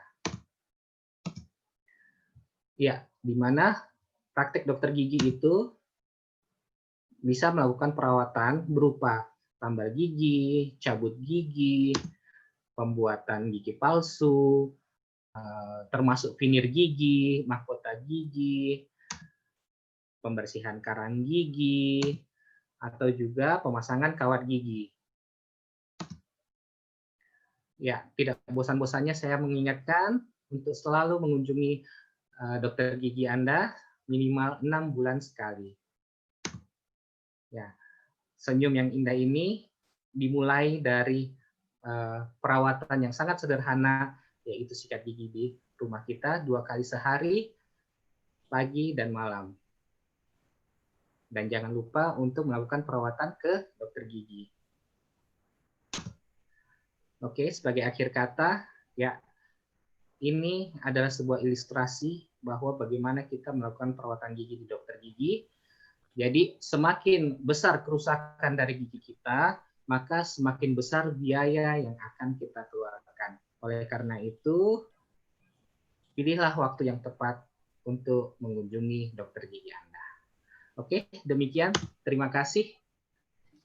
Ya, di mana praktek dokter gigi itu bisa melakukan perawatan berupa tambal gigi, cabut gigi, pembuatan gigi palsu, termasuk veneer gigi, mahkota gigi, pembersihan karang gigi, atau juga pemasangan kawat gigi. Ya, tidak bosan-bosannya saya mengingatkan untuk selalu mengunjungi dokter gigi Anda minimal 6 bulan sekali. Ya, senyum yang indah ini dimulai dari perawatan yang sangat sederhana, yaitu sikat gigi di rumah kita 2 kali sehari, pagi dan malam. Dan jangan lupa untuk melakukan perawatan ke dokter gigi. Oke, sebagai akhir kata, ya, ini adalah sebuah ilustrasi bahwa bagaimana kita melakukan perawatan gigi di dokter gigi. Jadi semakin besar kerusakan dari gigi kita, maka semakin besar biaya yang akan kita keluarkan. Oleh karena itu, pilihlah waktu yang tepat untuk mengunjungi dokter gigi Anda. Oke, demikian. Terima kasih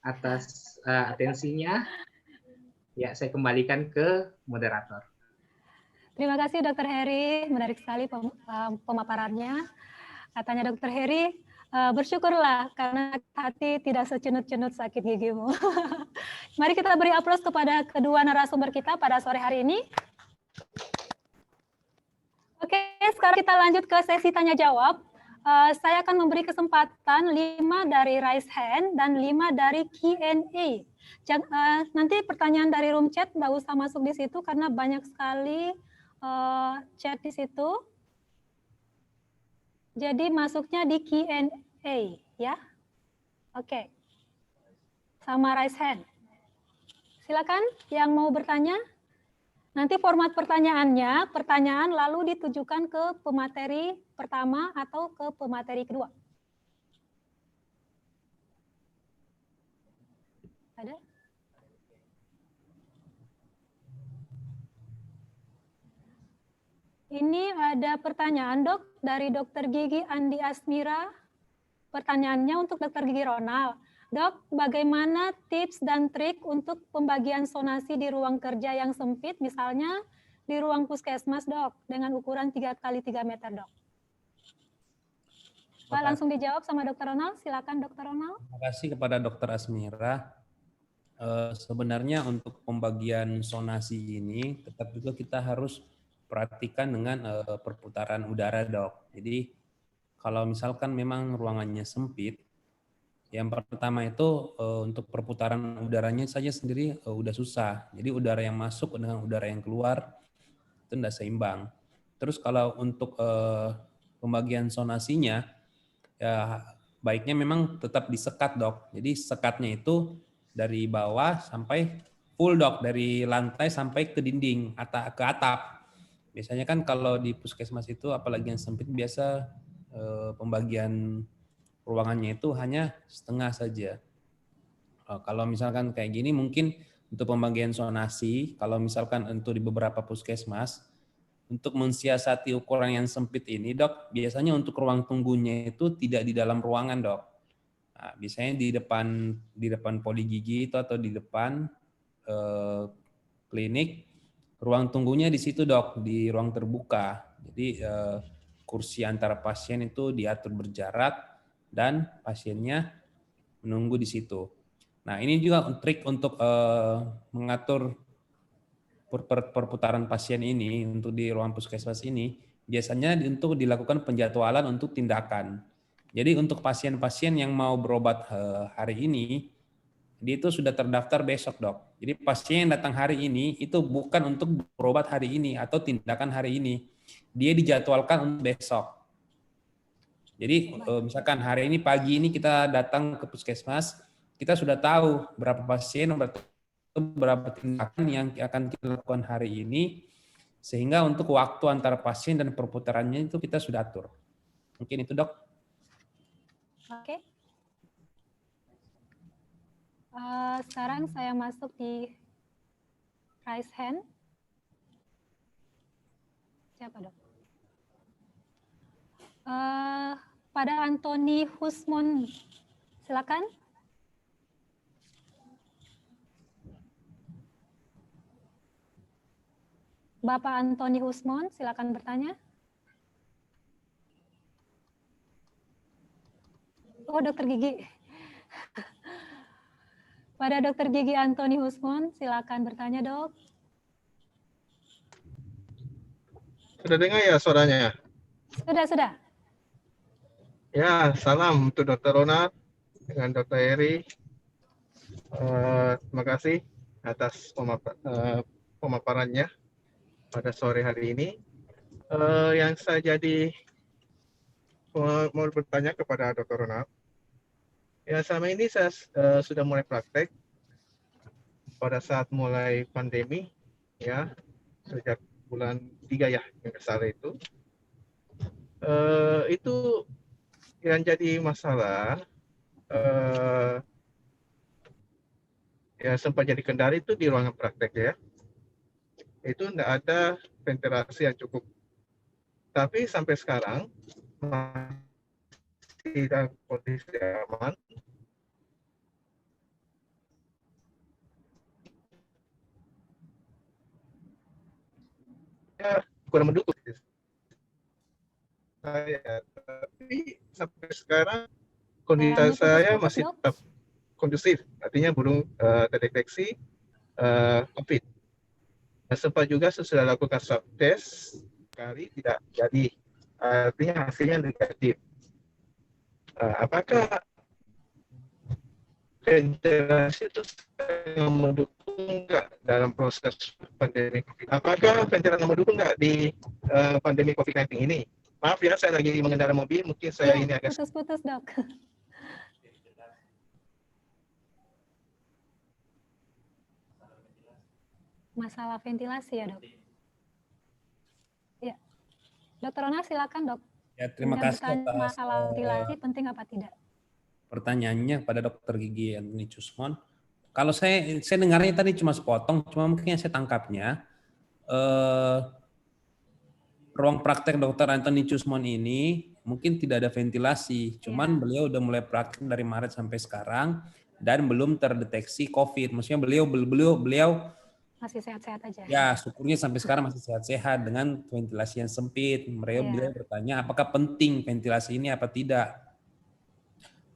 atas atensinya. Ya, saya kembalikan ke moderator.
Terima kasih Dr. Heri, menarik sekali pemaparannya. Katanya Dr. Heri, bersyukurlah karena hati tidak secenut-cenut sakit gigimu. Mari kita beri aplaus kepada kedua narasumber kita pada sore hari ini. Oke, sekarang kita lanjut ke sesi tanya jawab. Saya akan memberi kesempatan 5 dari raise hand dan 5 dari Q&A. Nanti pertanyaan dari room chat nggak usah masuk di situ karena banyak sekali chat di situ. Jadi masuknya di Q&A ya. Oke. Sama raise hand. Silakan yang mau bertanya. Nanti format pertanyaannya, pertanyaan lalu ditujukan ke pemateri pertama atau ke pemateri kedua. Ada? Ini ada pertanyaan, Dok, dari Dokter Gigi Andi Asmira. Pertanyaannya untuk Dokter Gigi Ronald. Dok, bagaimana tips dan trik untuk pembagian sonasi di ruang kerja yang sempit, misalnya di ruang puskesmas, Dok, dengan ukuran 3 x 3 meter, Dok? Pak, langsung dijawab sama Dokter Ronald. Silakan, Dokter Ronald.
Terima kasih kepada Dokter Asmira. Sebenarnya untuk pembagian sonasi ini, tetap juga kita harus perhatikan dengan perputaran udara, Dok. Jadi kalau misalkan memang ruangannya sempit, yang pertama itu untuk perputaran udaranya saja sendiri udah susah. Jadi udara yang masuk dengan udara yang keluar itu tidak seimbang. Terus kalau untuk pembagian sonasinya, ya baiknya memang tetap disekat, Dok. Jadi sekatnya itu dari bawah sampai full, Dok, dari lantai sampai ke dinding, ke atap. Biasanya kan kalau di puskesmas itu apalagi yang sempit biasa pembagian ruangannya itu hanya setengah saja. Kalau misalkan kayak gini mungkin untuk pembagian sonasi, kalau misalkan untuk di beberapa puskesmas, untuk mensiasati ukuran yang sempit ini, Dok, biasanya untuk ruang tunggunya itu tidak di dalam ruangan, Dok. Nah, biasanya di depan poli gigi itu atau di depan klinik, ruang tunggunya di situ, Dok, di ruang terbuka. Jadi kursi antara pasien itu diatur berjarak dan pasiennya menunggu di situ. Nah, ini juga trik untuk mengatur perputaran pasien ini untuk di ruang puskesmas ini. Biasanya untuk dilakukan penjadwalan untuk tindakan. Jadi untuk pasien-pasien yang mau berobat hari ini, dia itu sudah terdaftar besok, Dok. Jadi pasien yang datang hari ini itu bukan untuk berobat hari ini atau tindakan hari ini. Dia dijadwalkan untuk besok. Jadi misalkan hari ini pagi ini kita datang ke puskesmas, kita sudah tahu berapa pasien, berapa tindakan yang akan kita lakukan hari ini, sehingga untuk waktu antara pasien dan perputarannya itu kita sudah atur. Mungkin itu, Dok.
Oke. Sekarang saya masuk di raise hand. Siapa dok? Pada Anthony Husmon, silakan. Bapak Anthony Husmon, silakan bertanya. Oh, Dokter Gigi. Pada Dokter Gigi Anthony Husmon, silakan bertanya, Dok.
Sudah dengar ya suaranya?
Sudah.
Ya, salam untuk Dr. Ronald dengan Dr. Heri. Terima kasih atas pemaparannya pada sore hari ini. Yang saya jadi mau bertanya kepada Dr. Ronald. Ya, selama ini saya sudah mulai praktek pada saat mulai pandemi, ya, sejak bulan 3 ya, yang salah itu. Itu yang jadi masalah, ya sempat jadi kendala itu di ruangan praktek ya. Itu tidak ada ventilasi yang cukup. Tapi sampai sekarang masih dalam kondisi aman. Ya, kurang mendukung saya, tapi sampai sekarang kondisi saya masih tetap kondusif, artinya belum terdeteksi COVID. Sempat juga sesudah lakukan swab test, kali tidak jadi, artinya hasilnya negatif. Apakah ventilasi itu mendukung nggak dalam proses pandemi COVID? Apakah ventilasi mendukung nggak di pandemi COVID-19 ini? Maaf ya, saya lagi mengendarai mobil, mungkin saya ini agak
putus, Dok. Masalah ventilasi ya, Dok. Ya. Dr. Ronald, silakan, Dok.
Ya, terima kasih atas
masalah ventilasi penting apa tidak?
Pertanyaannya pada Dokter Gigi Anthony Husmon. Kalau saya dengarnya tadi cuma sepotong, cuma mungkin yang saya tangkapnya ruang praktek Dokter Anthony Husmon ini mungkin tidak ada ventilasi, cuman beliau udah mulai praktek dari Maret sampai sekarang dan belum terdeteksi COVID. Maksudnya beliau
masih sehat-sehat aja.
Ya, syukurnya sampai sekarang masih sehat-sehat dengan ventilasi yang sempit. Beliau bertanya apakah penting ventilasi ini apa tidak.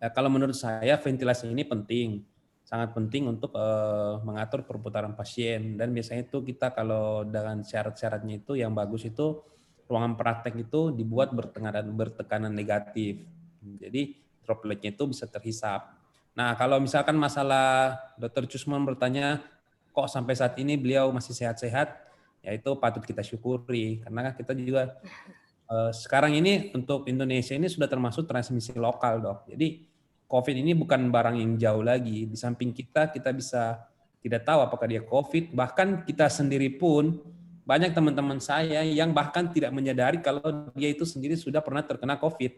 Ya, kalau menurut saya ventilasi ini penting, sangat penting untuk mengatur perputaran pasien. Dan biasanya itu kita kalau dengan syarat-syaratnya itu yang bagus itu ruangan praktek itu dibuat bertekanan negatif. Jadi dropletnya itu bisa terhisap. Nah, kalau misalkan masalah Dr. Husmon bertanya kok sampai saat ini beliau masih sehat-sehat, ya itu patut kita syukuri. Karena kita juga sekarang ini untuk Indonesia ini sudah termasuk transmisi lokal, Dok. Jadi COVID ini bukan barang yang jauh lagi. Di samping kita bisa tidak tahu apakah dia COVID. Bahkan kita sendiri pun, banyak teman-teman saya yang bahkan tidak menyadari kalau dia itu sendiri sudah pernah terkena COVID.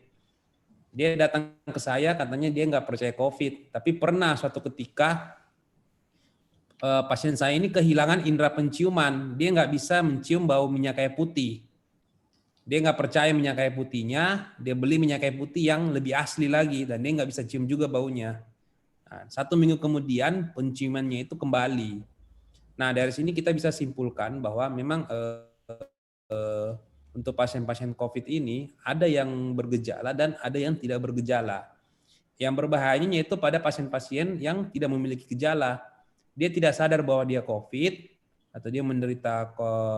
Dia datang ke saya, katanya dia nggak percaya COVID. Tapi pernah suatu ketika, pasien saya ini kehilangan indera penciuman. Dia nggak bisa mencium bau minyak kayu putih. Dia nggak percaya minyak kayu putihnya, dia beli minyak kayu putih yang lebih asli lagi, dan dia nggak bisa cium juga baunya. Nah, 1 minggu kemudian penciumannya itu kembali. Nah, dari sini kita bisa simpulkan bahwa memang untuk pasien-pasien COVID ini ada yang bergejala dan ada yang tidak bergejala. Yang berbahayanya yaitu pada pasien-pasien yang tidak memiliki gejala. Dia tidak sadar bahwa dia COVID atau dia menderita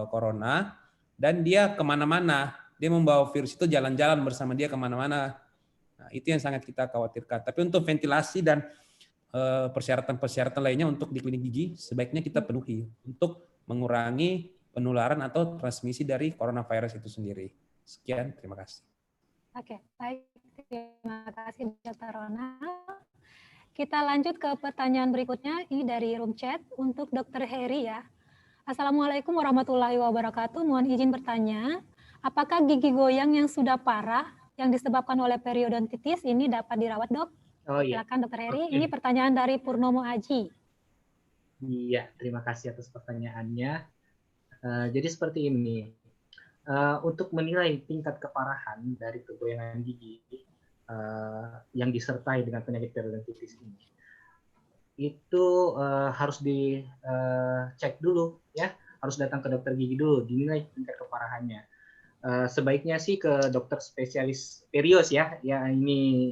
corona, dan dia kemana-mana, dia membawa virus itu jalan-jalan bersama dia kemana-mana. Nah, itu yang sangat kita khawatirkan. Tapi untuk ventilasi dan persyaratan-persyaratan lainnya untuk di klinik gigi, sebaiknya kita penuhi untuk mengurangi penularan atau transmisi dari coronavirus itu sendiri. Sekian, terima kasih.
Oke, baik. Terima kasih, Dr. Ronald. Kita lanjut ke pertanyaan berikutnya, ini dari room chat untuk Dr. Heri ya. Assalamualaikum warahmatullahi wabarakatuh. Mohon izin bertanya, apakah gigi goyang yang sudah parah yang disebabkan oleh periodontitis ini dapat dirawat, Dok?
Oh iya.
Silakan Dokter Heri.
Oke.
Ini pertanyaan dari Purnomo Aji.
Iya, terima kasih atas pertanyaannya. Jadi seperti ini. Untuk menilai tingkat keparahan dari kegoyangan gigi yang disertai dengan penyakit periodontitis ini, itu harus dicek dulu ya, harus datang ke dokter gigi dulu, dinilai tingkat keparahannya. Sebaiknya sih ke dokter spesialis perios ya, ya ini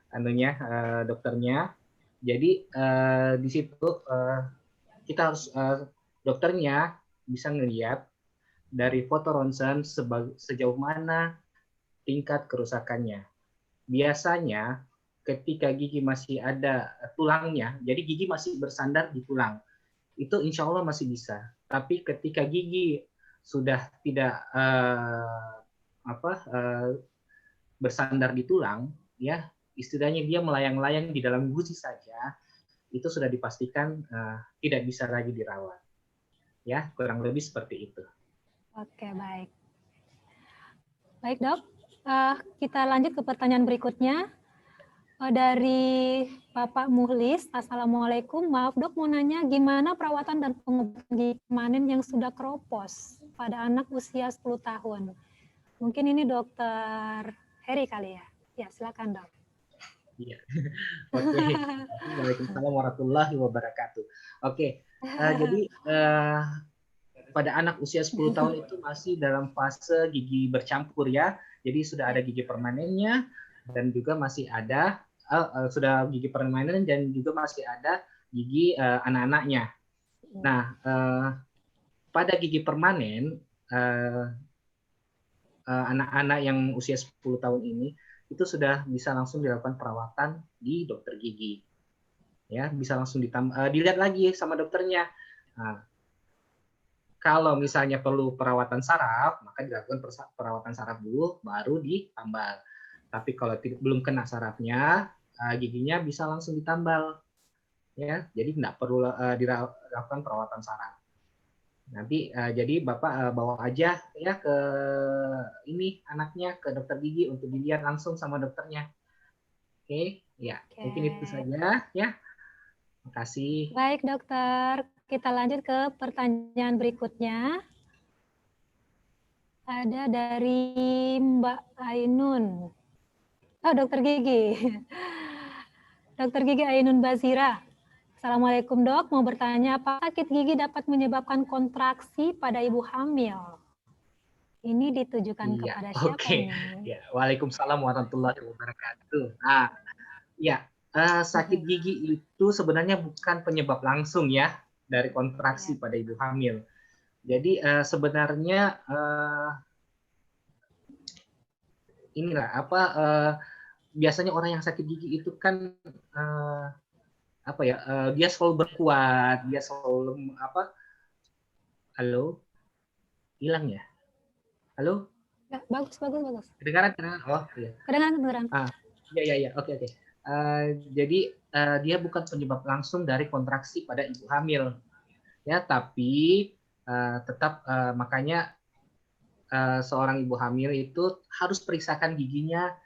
anunya dokternya. Jadi di situ kita harus dokternya bisa ngelihat dari foto ronsen sejauh mana tingkat kerusakannya. Biasanya ketika gigi masih ada tulangnya, jadi gigi masih bersandar di tulang, itu insya Allah masih bisa. Tapi ketika gigi sudah tidak bersandar di tulang, ya istilahnya dia melayang-layang di dalam gusi saja, itu sudah dipastikan tidak bisa lagi dirawat. Ya, kurang lebih seperti itu.
Oke, baik. Baik, Dok. Kita lanjut ke pertanyaan berikutnya. Dari Bapak Muhlis, Assalamualaikum. Maaf Dok, mau nanya gimana perawatan dan pengobatan gigi permanen yang sudah keropos pada anak usia 10 tahun. Mungkin ini Dokter Heri kali ya. Ya, silakan Dok.
Iya. Oke. Waalaikumsalam warahmatullahi wabarakatuh. Oke. Jadi pada anak usia 10 tahun itu masih dalam fase gigi bercampur ya. Jadi sudah ada gigi permanennya dan juga masih ada sudah gigi permanen dan juga masih ada gigi anak-anaknya. Nah, pada gigi permanen anak-anak yang usia 10 tahun ini itu sudah bisa langsung dilakukan perawatan di dokter gigi. Ya, bisa langsung dilihat lagi sama dokternya. Nah, kalau misalnya perlu perawatan saraf, maka dilakukan perawatan saraf dulu, baru ditambal. Tapi kalau belum kena sarafnya, giginya bisa langsung ditambal. Ya, jadi tidak perlu dilakukan perawatan saraf. Nanti jadi Bapak bawa aja ya ke ini anaknya ke dokter gigi untuk dilihat langsung sama dokternya. Oke, ya. Mungkin itu saja ya. Terima kasih.
Baik, Dokter. Kita lanjut ke pertanyaan berikutnya. Ada dari Mbak Ainun. Oh, Dokter Gigi. Dokter Gigi Ainun Bazira. Assalamualaikum Dok, mau bertanya apa sakit gigi dapat menyebabkan kontraksi pada ibu hamil? Ini ditujukan kepada siapa ini?
Ya, Waalaikumsalam warahmatullahi wabarakatuh. Nah, ya, sakit gigi itu sebenarnya bukan penyebab langsung ya dari kontraksi pada ibu hamil. Jadi sebenarnya inilah apa biasanya orang yang sakit gigi itu kan dia selalu berkuat, dia selalu halo, hilang ya, halo,
ya, bagus.
kedengaran, oh iya,
kedengaran.
Ya, oke. Jadi dia bukan penyebab langsung dari kontraksi pada ibu hamil, ya, tapi tetap makanya seorang ibu hamil itu harus periksakan giginya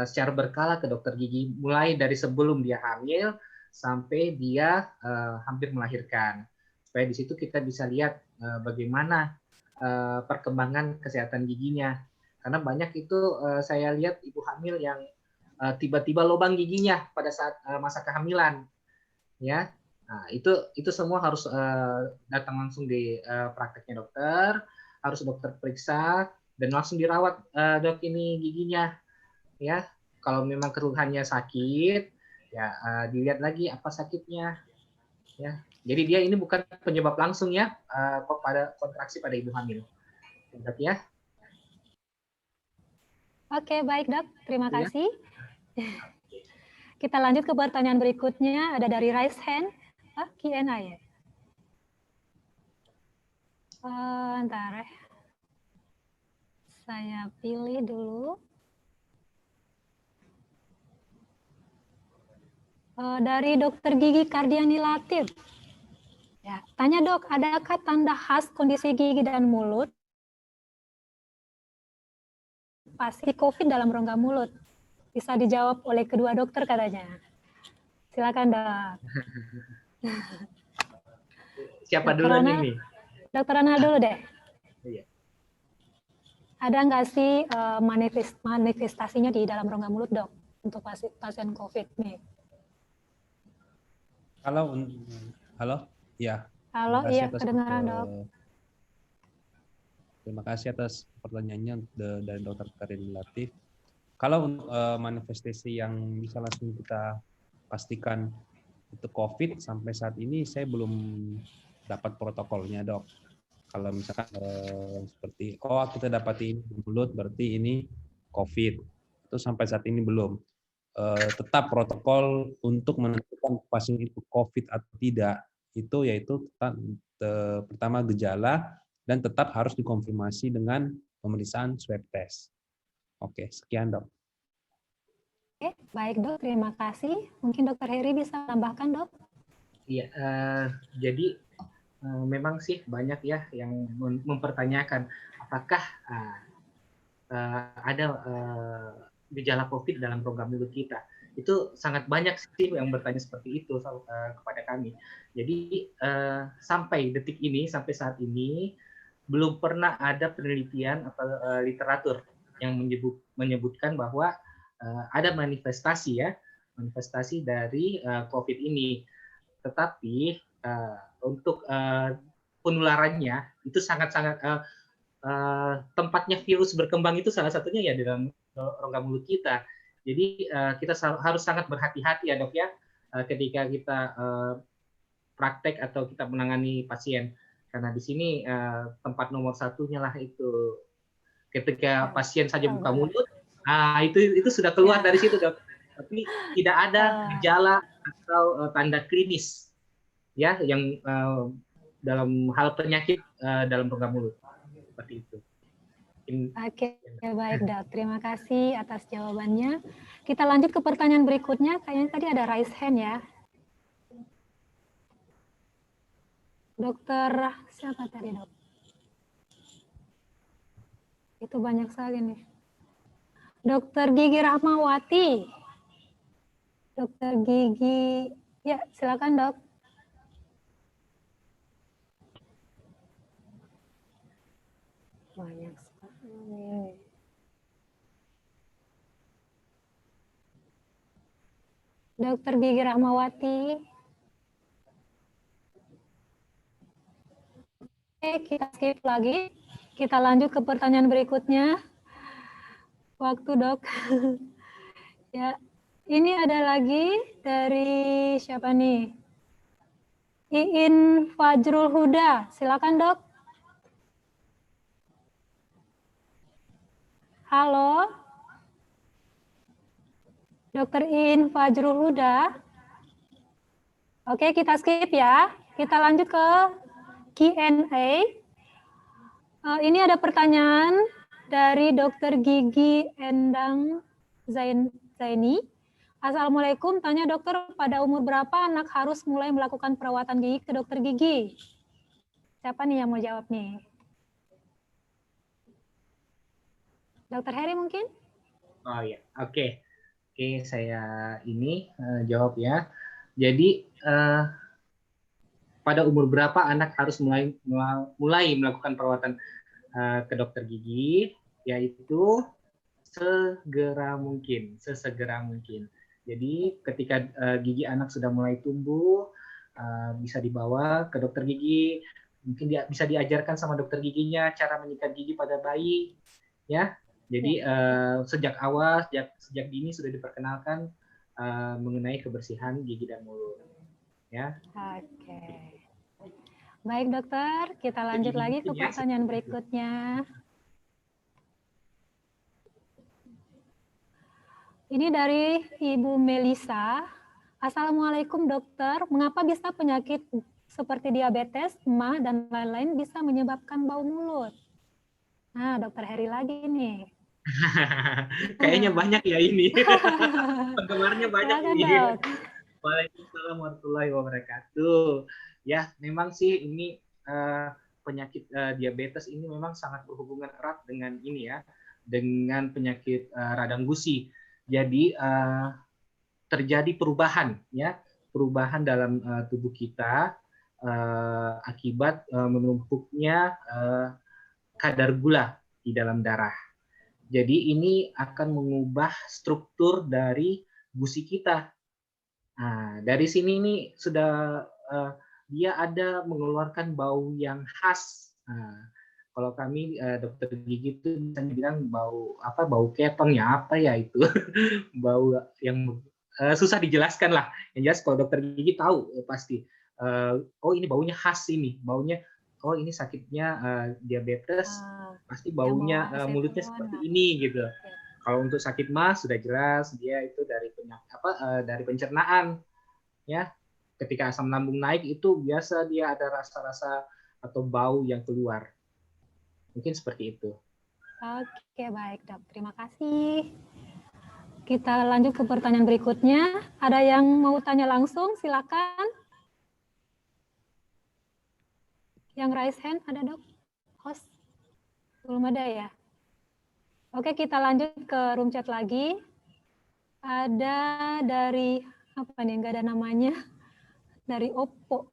secara berkala ke dokter gigi, mulai dari sebelum dia hamil sampai dia hampir melahirkan. Supaya di situ kita bisa lihat bagaimana perkembangan kesehatan giginya. Karena banyak itu saya lihat ibu hamil yang tiba-tiba lubang giginya pada saat masa kehamilan. Ya. Nah, itu semua harus datang langsung di prakteknya dokter, harus dokter periksa dan langsung dirawat dok ini giginya. Ya. Kalau memang keluhannya sakit, ya dilihat lagi apa sakitnya, ya. Jadi dia ini bukan penyebab langsung ya pada kontraksi pada ibu hamil, dok ya.
Oke, baik dok, terima kasih. Kita lanjut ke pertanyaan berikutnya, ada dari Raise Hand, Q&A ya. Ntar saya pilih dulu. Dari Dokter Gigi Kardiani Latif. Ya, tanya dok, adakah tanda khas kondisi gigi dan mulut pasti COVID dalam rongga mulut? Bisa dijawab oleh kedua dokter katanya. Silakan, Dok.
Siapa
Dokter
duluan
Ronald,
ini?
Dokter Ronald dulu deh.
Iya.
Ada nggak sih manifestasinya di dalam rongga mulut, Dok, untuk pasien COVID nih?
Halo, ya.
Halo, iya, kedengaran, Dok.
Terima kasih atas pertanyaannya dari Dr. Karin Latif. Kalau untuk manifestasi yang bisa langsung kita pastikan itu COVID, sampai saat ini saya belum dapat protokolnya, Dok. Kalau misalkan seperti kita dapati ini di mulut berarti ini COVID, itu sampai saat ini belum. Tetap protokol untuk menentukan pasien itu COVID atau tidak itu yaitu pertama gejala dan tetap harus dikonfirmasi dengan pemeriksaan swab test. Oke, sekian, Dok.
Oke, baik, Dok, terima kasih. Mungkin Dokter Heri bisa tambahkan, Dok?
Iya, jadi memang sih banyak ya yang mempertanyakan apakah ada gejala COVID dalam program mulut kita. Itu sangat banyak sih yang bertanya seperti itu kepada kami. Jadi sampai detik ini, sampai saat ini belum pernah ada penelitian atau literatur yang menyebutkan bahwa ada manifestasi dari COVID ini. Tetapi untuk penularannya itu sangat-sangat tempatnya virus berkembang itu salah satunya ya di dalam rongga mulut kita. Jadi kita harus sangat berhati-hati ya, Dok ya, ketika kita praktek atau kita menangani pasien, karena di sini tempat nomor satunya lah itu ketika pasien saja buka mulut, itu sudah keluar dari situ, Dok. Tapi tidak ada gejala atau tanda klinis ya yang dalam hal penyakit dalam rongga mulut. Seperti itu.
Oke, baik, Dok. Terima kasih atas jawabannya. Kita lanjut ke pertanyaan berikutnya. Kayaknya tadi ada raise hand ya. Dokter, siapa tadi, Dok? Itu banyak sekali nih. Dokter Gigi Rahmawati. Dokter Gigi, ya silakan, Dok. Banyak sekali. Dokter Gigi Rahmawati. Oke, kita skip lagi. Kita lanjut ke pertanyaan berikutnya. Waktu, Dok. Ya, ini ada lagi dari siapa nih? Iin Fajrul Huda. Silakan, Dok. Halo, Dokter Iin Fajrul Huda. Oke, kita skip ya. Kita lanjut ke Q&A. Ini ada pertanyaan dari Dokter Gigi Endang Zaini. Assalamualaikum, tanya dokter, pada umur berapa anak harus mulai melakukan perawatan gigi ke dokter gigi? Siapa nih yang mau jawab nih? Dokter Heri mungkin?
Oh ya, oke, saya ini jawab ya. Jadi pada umur berapa anak harus mulai melakukan perawatan ke dokter gigi? Yaitu sesegera mungkin. Jadi ketika gigi anak sudah mulai tumbuh, bisa dibawa ke dokter gigi. Mungkin bisa diajarkan sama dokter giginya cara menyikat gigi pada bayi, ya. Jadi sejak awal, sejak dini sudah diperkenalkan mengenai kebersihan gigi dan mulut, ya.
Oke. Baik, dokter, kita lanjut lagi ke pertanyaan berikutnya. Ini dari Ibu Melisa. Assalamualaikum, dokter. Mengapa bisa penyakit seperti diabetes, MA, dan lain-lain bisa menyebabkan bau mulut? Nah, dokter Heri lagi nih.
Kayaknya banyak ya ini. Penggemarnya banyak ini.
Dok.
Waalaikumsalam warahmatullahi wabarakatuh. Ya, memang sih ini penyakit diabetes ini memang sangat berhubungan erat dengan ini ya, dengan penyakit radang gusi. Jadi terjadi perubahan ya, perubahan dalam tubuh kita akibat menumpuknya kadar gula di dalam darah. Jadi ini akan mengubah struktur dari gusi kita. Nah, dari sini ini sudah dia ada mengeluarkan bau yang khas. Nah, kalau kami dokter gigi itu bisa dibilang bau apa? Bau ketong ya, apa ya itu? Bau yang susah dijelaskan lah. Yang jelas kalau dokter gigi tahu pasti. Oh ini baunya khas ini, baunya. Oh ini sakitnya diabetes, pasti baunya mulutnya seperti ini gitu. Kalau untuk sakit mah sudah jelas dia itu dari dari pencernaan ya. Ketika asam lambung naik itu biasa dia ada rasa-rasa atau bau yang keluar. Mungkin seperti itu.
Oke, baik Dok. Terima kasih. Kita lanjut ke pertanyaan berikutnya. Ada yang mau tanya langsung? Silakan. Yang raise hand ada Dok? Host? Belum ada ya? Oke, kita lanjut ke room chat lagi. Ada dari, apa nih, nggak ada namanya. Dari Oppo.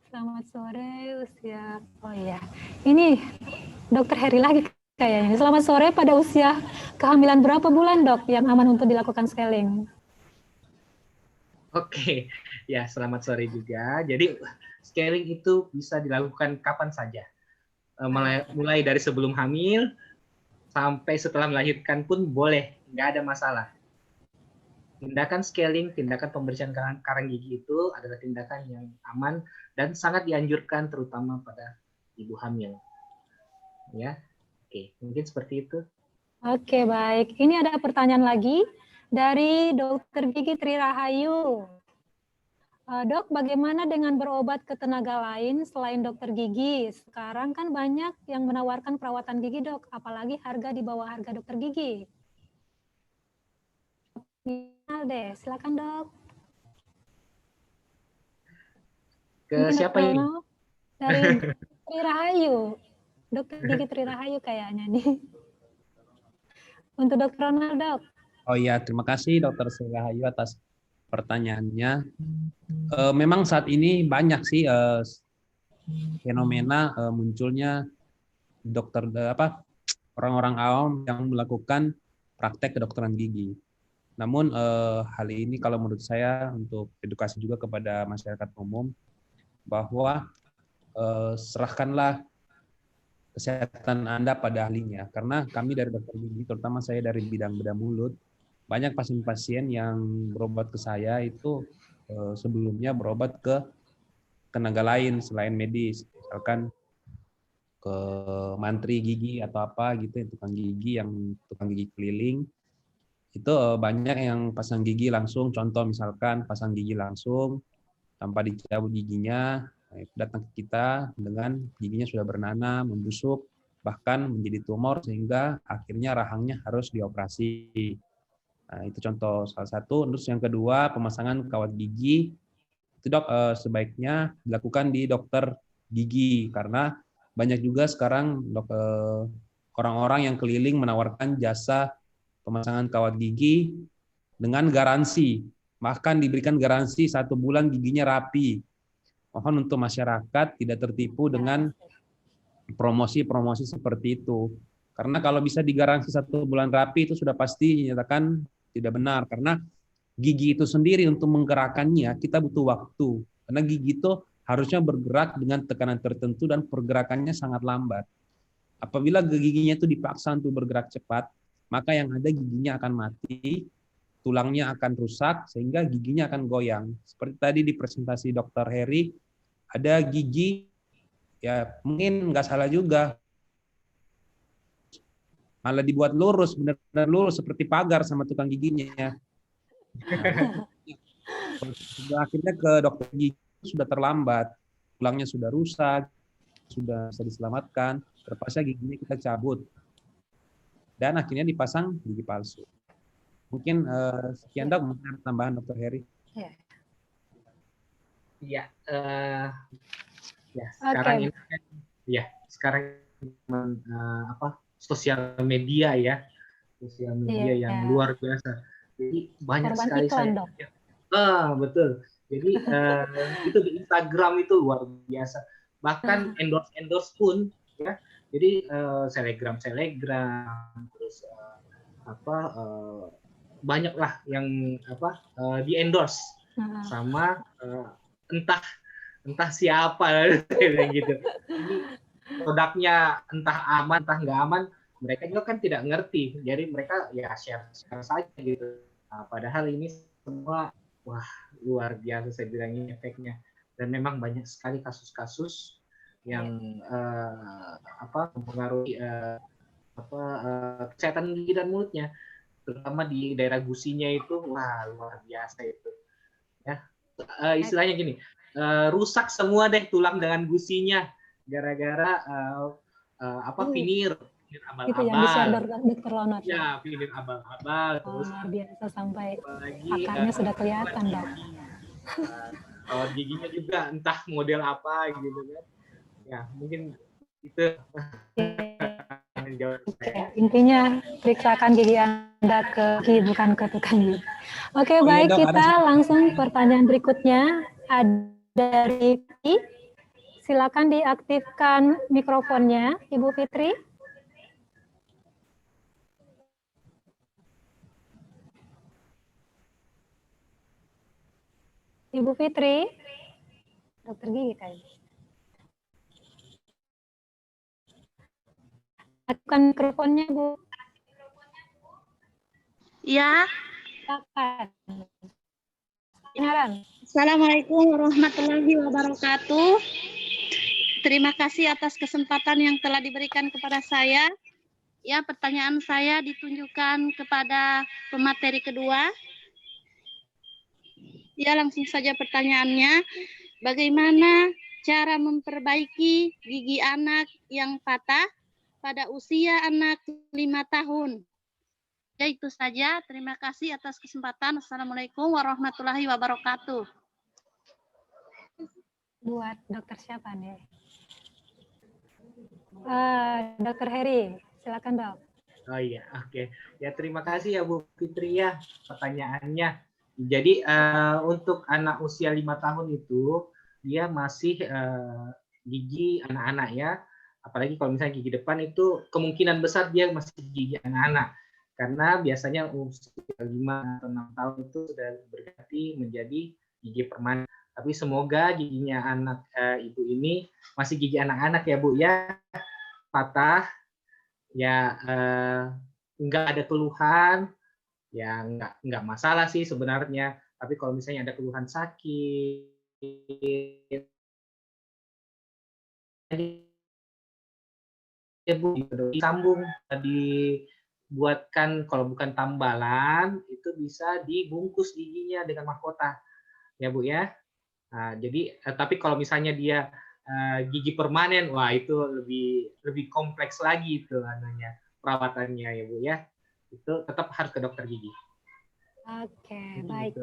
Selamat sore, usia, oh iya. Ini Dokter Heri lagi kayaknya. Selamat sore, pada usia kehamilan berapa bulan Dok yang aman untuk dilakukan scaling?
Oke, ya selamat sore juga. Jadi scaling itu bisa dilakukan kapan saja. Mulai dari sebelum hamil sampai setelah melahirkan pun boleh, nggak ada masalah. Tindakan scaling, tindakan pembersihan karang gigi itu adalah tindakan yang aman dan sangat dianjurkan terutama pada ibu hamil. Ya, oke, mungkin seperti itu.
Oke, baik. Ini ada pertanyaan lagi dari Dokter Gigi Tri Rahayu. Dok, bagaimana dengan berobat ke tenaga lain selain dokter gigi? Sekarang kan banyak yang menawarkan perawatan gigi, Dok, apalagi harga di bawah harga dokter gigi. Deh, silakan Dok.
Ke
Mungkin
siapa ini?
Dari Tri Rahayu, Dokter Gigi Tri Rahayu kayaknya nih. Untuk Dokter Ronald, Dok.
Oh iya, terima kasih Dokter Sri Rahayu atas pertanyaannya. Memang saat ini banyak sih fenomena munculnya dokter orang-orang awam yang melakukan praktek kedokteran gigi. Namun hal ini kalau menurut saya untuk edukasi juga kepada masyarakat umum bahwa serahkanlah kesehatan Anda pada ahlinya. Karena kami dari dokter gigi, terutama saya dari bidang bedah mulut, banyak pasien-pasien yang berobat ke saya itu sebelumnya berobat ke tenaga lain selain medis, misalkan ke mantri gigi atau apa gitu, tukang gigi keliling. Itu banyak yang pasang gigi langsung, contoh misalkan pasang gigi langsung tanpa dicabut giginya, datang ke kita dengan giginya sudah bernanah, membusuk, bahkan menjadi tumor sehingga akhirnya rahangnya harus dioperasi. Nah, itu contoh salah satu. Terus yang kedua, pemasangan kawat gigi. Itu Dok, sebaiknya dilakukan di dokter gigi karena banyak juga sekarang orang-orang yang keliling menawarkan jasa pemasangan kawat gigi dengan garansi. Bahkan diberikan garansi 1 bulan giginya rapi. Mohon untuk masyarakat tidak tertipu dengan promosi-promosi seperti itu. Karena kalau bisa digaransi 1 bulan rapi itu sudah pasti dinyatakan tidak benar. Karena gigi itu sendiri untuk menggerakkannya kita butuh waktu. Karena gigi itu harusnya bergerak dengan tekanan tertentu dan pergerakannya sangat lambat. Apabila giginya itu dipaksa untuk bergerak cepat, maka yang ada giginya akan mati, tulangnya akan rusak, sehingga giginya akan goyang. Seperti tadi di presentasi Dr. Heri, ada gigi, ya mungkin nggak salah juga, malah dibuat lurus, benar-benar lurus seperti pagar sama tukang giginya. Akhirnya ke dokter gigi sudah terlambat, tulangnya sudah rusak, sudah bisa diselamatkan, terpaksa giginya kita cabut, dan akhirnya dipasang gigi palsu. Mungkin sekian Dok, mungkin tambahan Dr. Heri.
Ya, sekarang ini ya sekarang sosial media ya sosial media yang luar biasa. Jadi banyak
Korban
sekali
iklan,
saya.
Dok.
Betul. Jadi itu di Instagram itu luar biasa. Bahkan endorse pun ya. Jadi selegram, terus banyak lah yang di endorse sama entah siapa gitu. Ini produknya entah aman entah nggak aman, mereka juga kan tidak ngerti. Jadi mereka ya share saja gitu. Nah, padahal ini semua wah luar biasa saya bilang ini efeknya. Dan memang banyak sekali kasus-kasus yang mempengaruhi kesehatan gigi dan mulutnya, terutama di daerah gusinya itu wah luar biasa itu. Ya, istilahnya gini, rusak semua deh tulang dengan gusinya gara-gara vinir abal-abal.
Itu yang di-share Dr. Leonard.
Ya, vinir abal-abal. Terus
luar biasa sampai
apalagi
akarnya sudah kelihatan, Dok.
Kawat giginya juga entah model apa gitu kan. Ya, mungkin itu.
Intinya periksakan gigi Anda ke gigi, bukan ke tukang gigi. Oke, baik,
Dok,
kita langsung pertanyaan berikutnya. Ada dari Fitri. Silakan diaktifkan mikrofonnya, Ibu Fitri. Ibu Fitri, dokter gigi kayaknya. Aktifkan mikrofonnya, Bu.
Ya.
Silakan. Kedengaran.
Assalamualaikum warahmatullahi wabarakatuh. Terima kasih atas kesempatan yang telah diberikan kepada saya. Ya, pertanyaan saya ditunjukkan kepada pemateri kedua. Ya, langsung saja pertanyaannya. Bagaimana cara memperbaiki gigi anak yang patah pada usia anak 5 tahun? Ya, itu saja. Terima kasih atas kesempatan. Assalamualaikum warahmatullahi wabarakatuh.
Buat dokter siapa nih? Dokter Heri, silakan, Dok.
Oh iya, oke. Ya, terima kasih ya Bu Fitri ya pertanyaannya. Jadi untuk anak usia 5 tahun itu dia masih gigi anak-anak ya. Apalagi kalau misalnya gigi depan itu kemungkinan besar dia masih gigi anak-anak. Karena biasanya usia 5 atau 6 tahun itu sudah berganti menjadi gigi permanen. Tapi semoga giginya anak ibu ini masih gigi anak-anak ya Bu ya. Patah, ya nggak ada keluhan, ya nggak masalah sih sebenarnya. Tapi kalau misalnya ada keluhan sakit, ya Bu, disambung, dibuatkan kalau bukan tambalan itu bisa dibungkus giginya dengan mahkota, ya Bu ya. Nah, jadi tapi kalau misalnya dia gigi permanen, wah itu lebih kompleks lagi itu namanya perawatannya ya Bu ya. Itu tetap harus ke dokter gigi.
Oke, baik.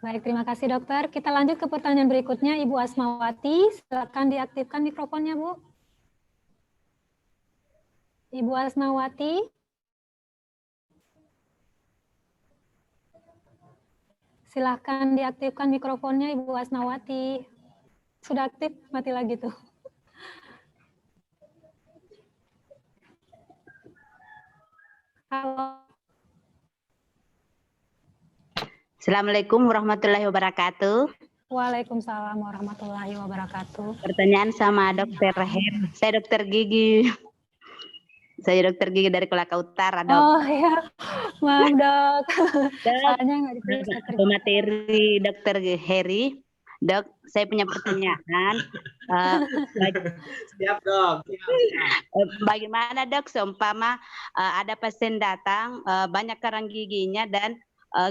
Baik, terima kasih dokter. Kita lanjut ke pertanyaan berikutnya, Ibu Asmawati. Silakan diaktifkan mikrofonnya, Bu. Ibu Asmawati. Silakan diaktifkan mikrofonnya, Ibu Asmawati. Sudah aktif, mati lagi tuh. Halo.
Assalamualaikum warahmatullahi wabarakatuh.
Waalaikumsalam warahmatullahi wabarakatuh.
Pertanyaan sama Dokter Her. Saya dokter gigi. Saya dokter gigi dari Kolaka Utara, Dok.
Oh ya, maaf Dok. Soalnya nggak ditulis dokter.
Pemateri Dokter Heri. Dok, saya punya pertanyaan.
Siap Dok.
Bagaimana Dok, seumpama ada pasien datang banyak karang giginya dan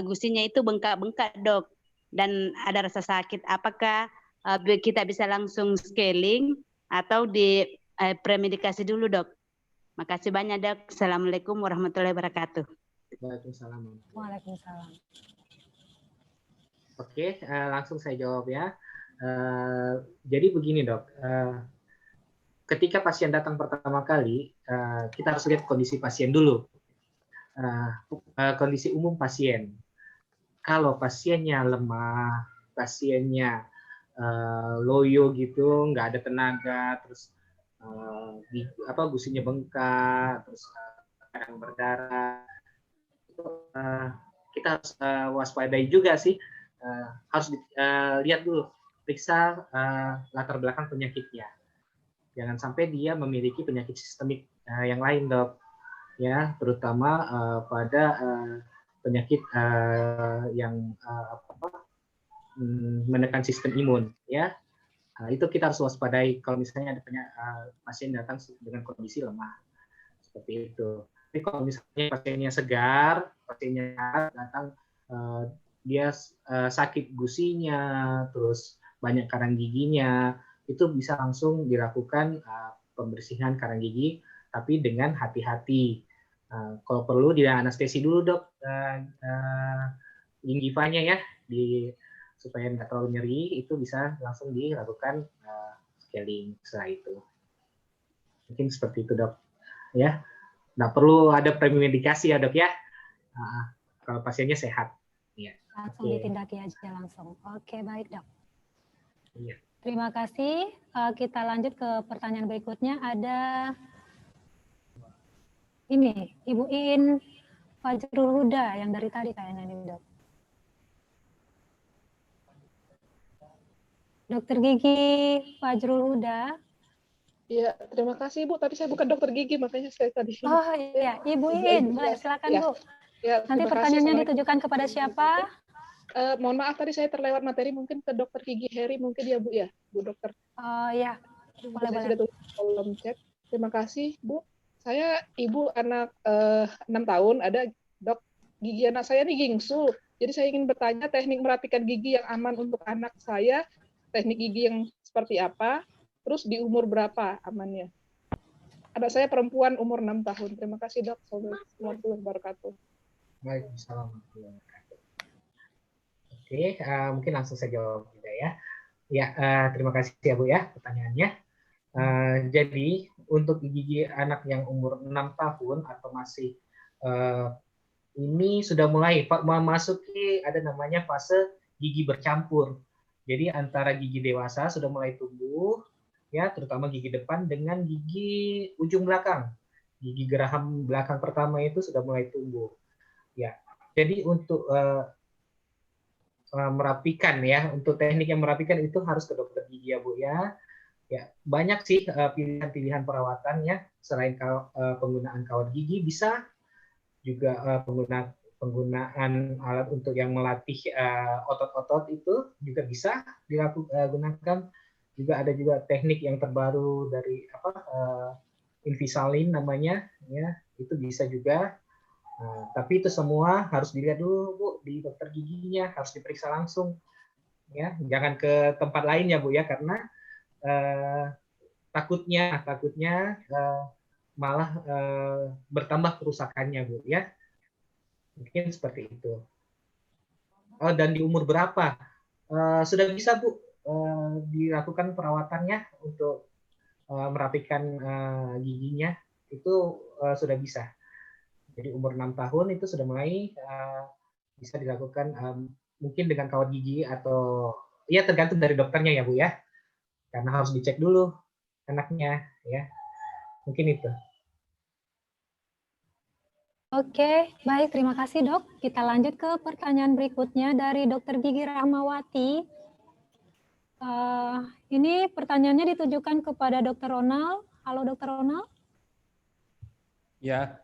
gusinya itu bengkak-bengkak Dok, dan ada rasa sakit, apakah kita bisa langsung scaling atau di premedikasi dulu Dok? Makasih banyak Dok. Assalamualaikum warahmatullahi wabarakatuh.
Waalaikumsalam.
Waalaikumsalam.
Oke, langsung saya jawab ya. Jadi begini Dok, ketika pasien datang pertama kali, kita harus lihat kondisi pasien dulu. kondisi umum pasien. Kalau pasiennya lemah, pasiennya loyo gitu, nggak ada tenaga, terus gusinya bengkak, terus kadang berdarah, itu kita harus waspadai juga sih. Harus lihat dulu, periksa latar belakang penyakitnya. Jangan sampai dia memiliki penyakit sistemik yang lain, dok. Ya, terutama pada penyakit yang menekan sistem imun, ya. Itu kita harus waspadai kalau misalnya ada pasien datang dengan kondisi lemah seperti itu. Tapi kalau misalnya pasiennya segar, pasiennya datang dia sakit gusinya, terus banyak karang giginya, itu bisa langsung dilakukan pembersihan karang gigi, tapi dengan hati-hati. Kalau perlu di anestesi dulu, dok, gingivanya ya, supaya nggak terlalu nyeri, itu bisa langsung dilakukan scaling setelah itu. Mungkin seperti itu, dok. Ya, nggak perlu ada premedikasi ya, dok ya. Kalau pasiennya sehat. Ya.
Langsung ditindaki aja langsung. Oke, baik, dok.
Iya.
Terima kasih. Kita lanjut ke pertanyaan berikutnya. Ada ini, Ibu Iin Fajrul Huda yang dari tadi kayaknya nih, dok. Dokter Gigi Fajrul Huda.
Iya, terima kasih Bu. Tadi saya bukan dokter gigi, makanya saya tadi.
Oh iya, Ibu Iin, boleh silakan Bu.
Ya,
nanti pertanyaannya ditujukan kepada siapa?
Mohon maaf tadi saya terlewat materi, mungkin ke dokter gigi Heri mungkin ya Bu ya, Bu dokter.
Oh ya, boleh.
Sudah tulis kolom chat. Terima kasih Bu. Saya ibu anak 6 tahun, ada dok gigi anak saya nih gingsul. Jadi saya ingin bertanya teknik merapikan gigi yang aman untuk anak saya, teknik gigi yang seperti apa, terus di umur berapa amannya. Anak saya perempuan umur 6 tahun. Terima kasih dok. Assalamualaikum warahmatullahi wabarakatuh.
Baik, assalamualaikum warahmatullahi wabarakatuh. Oke, mungkin langsung saya jawab juga ya. Ya, terima kasih ya Bu ya pertanyaannya. Jadi untuk gigi anak yang umur 6 tahun atau masih ini sudah mulai memasuki ada namanya fase gigi bercampur. Jadi antara gigi dewasa sudah mulai tumbuh, ya terutama gigi depan dengan gigi ujung belakang. Gigi geraham belakang pertama itu sudah mulai tumbuh. Ya, jadi untuk merapikan ya, untuk teknik yang merapikan itu harus ke dokter gigi ya Bu ya. Ya, banyak sih pilihan-pilihan perawatan ya, selain penggunaan kawat gigi bisa juga penggunaan alat untuk yang melatih otot-otot itu juga bisa digunakan. Juga ada juga teknik yang terbaru dari Invisalign namanya ya, itu bisa juga. Tapi itu semua harus dilihat dulu Bu di dokter giginya, harus diperiksa langsung ya, jangan ke tempat lain ya Bu ya, karena takutnya malah bertambah kerusakannya Bu ya. Mungkin seperti itu. Oh, dan di umur berapa? Sudah bisa Bu dilakukan perawatannya untuk merapikan giginya, itu sudah bisa. Jadi umur 6 tahun itu sudah mulai bisa dilakukan mungkin dengan kawat gigi atau ya tergantung dari dokternya ya Bu ya. Karena harus dicek dulu anaknya ya. Mungkin itu.
Oke, baik, terima kasih dok. Kita lanjut ke pertanyaan berikutnya dari Dokter Gigi Rahmawati. Ini pertanyaannya ditujukan kepada Dokter Ronald. Halo Dokter Ronald.
Ya.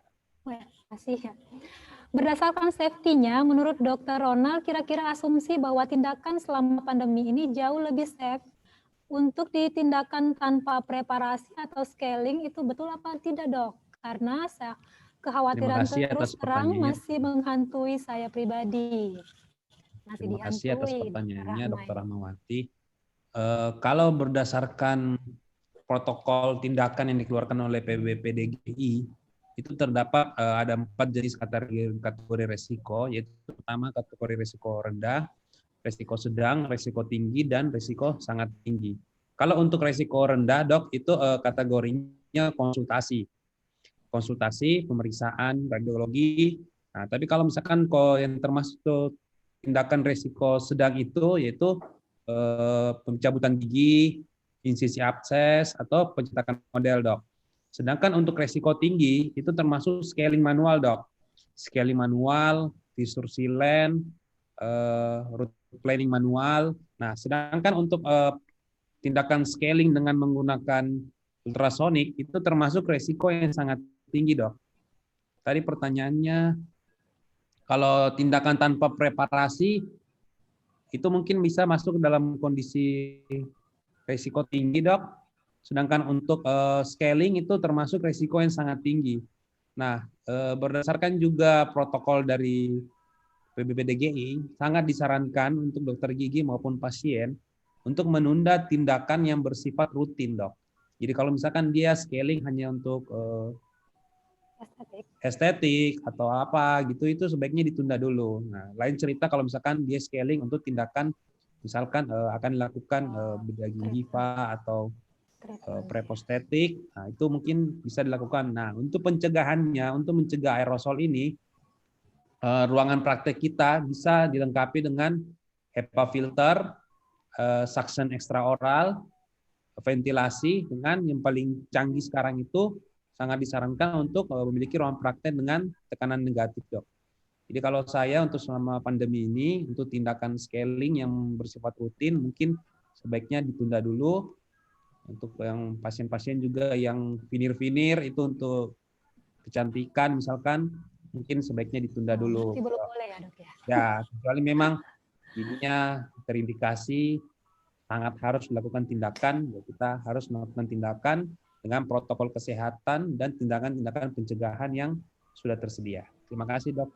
Terima kasih ya. Berdasarkan safety-nya, menurut Dokter Ronald, kira-kira asumsi bahwa tindakan selama pandemi ini jauh lebih safe untuk ditindakan tanpa preparasi atau scaling, itu betul apa tidak dok? Karena kekhawatiran terus terang masih menghantui saya pribadi.
Terima kasih atas pertanyaannya, Dr. Rahmawati. Kalau berdasarkan protokol tindakan yang dikeluarkan oleh PBPDGI, itu terdapat ada 4 jenis kategori resiko, yaitu pertama kategori resiko rendah, resiko sedang, resiko tinggi, dan resiko sangat tinggi. Kalau untuk resiko rendah, dok, itu kategorinya konsultasi. konsultasi, pemeriksaan, radiologi. Nah, tapi kalau misalkan yang termasuk tindakan resiko sedang itu yaitu pencabutan gigi, insisi abses, atau pencetakan model, Dok. Sedangkan untuk resiko tinggi itu termasuk scaling manual, Dok. Scaling manual, fissure sealant, root planning manual. Nah, sedangkan untuk tindakan scaling dengan menggunakan ultrasonik itu termasuk resiko yang sangat tinggi, Dok. Tadi pertanyaannya, kalau tindakan tanpa preparasi itu mungkin bisa masuk dalam kondisi resiko tinggi, Dok. Sedangkan untuk scaling itu termasuk resiko yang sangat tinggi. Nah, berdasarkan juga protokol dari PBPDGI, sangat disarankan untuk dokter gigi maupun pasien untuk menunda tindakan yang bersifat rutin, Dok. Jadi kalau misalkan dia scaling hanya untuk estetik atau apa gitu, itu sebaiknya ditunda dulu. Nah, lain cerita kalau misalkan dia scaling untuk tindakan misalkan akan dilakukan bedah gigi atau preprostetik, nah itu mungkin bisa dilakukan. Nah, untuk pencegahannya, untuk mencegah aerosol ini, ruangan praktek kita bisa dilengkapi dengan HEPA filter, suction extraoral, ventilasi, dengan yang paling canggih sekarang itu sangat disarankan untuk memiliki ruang praktek dengan tekanan negatif, Dok. Jadi kalau saya untuk selama pandemi ini, untuk tindakan scaling yang bersifat rutin, mungkin sebaiknya ditunda dulu. Untuk yang pasien-pasien juga yang vinir-vinir, itu untuk kecantikan misalkan, mungkin sebaiknya ditunda dulu.
Belum boleh ya, Dok ya?
Ya, kecuali memang ininya terindikasi sangat harus dilakukan tindakan, ya kita harus melakukan tindakan dengan protokol kesehatan dan tindakan-tindakan pencegahan yang sudah tersedia. Terima kasih, Dok.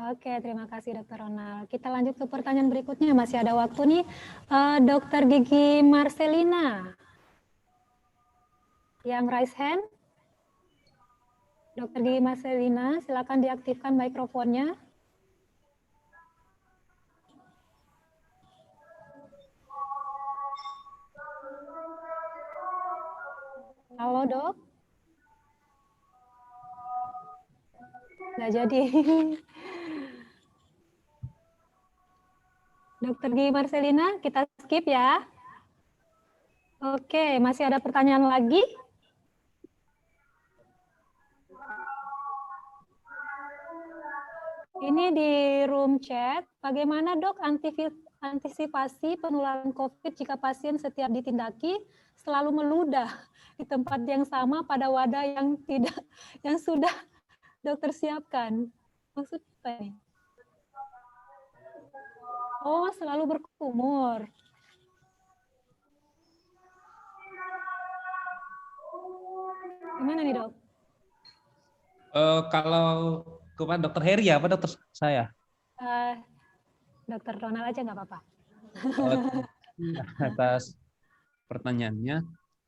Oke, terima kasih Dr. Ronald. Kita lanjut ke pertanyaan berikutnya, masih ada waktu nih. Dr. Gigi Marcelina, yang raise hand. Dr. Gigi Marcelina, silakan diaktifkan mikrofonnya. Halo, Dok. Nggak jadi. Dr. Gigi Marcelina, kita skip ya. Oke, masih ada pertanyaan lagi? Ini di room chat, bagaimana Dok antisipasi penularan COVID jika pasien setiap ditindaki selalu meludah di tempat yang sama pada wadah yang sudah dokter siapkan? Maksudnya apa ini? Oh, selalu berkumur. Gimana nih, Dok?
Kalau kepada Dokter Heri apa dokter saya?
Dokter Ronald aja nggak apa-apa.
Atas pertanyaannya,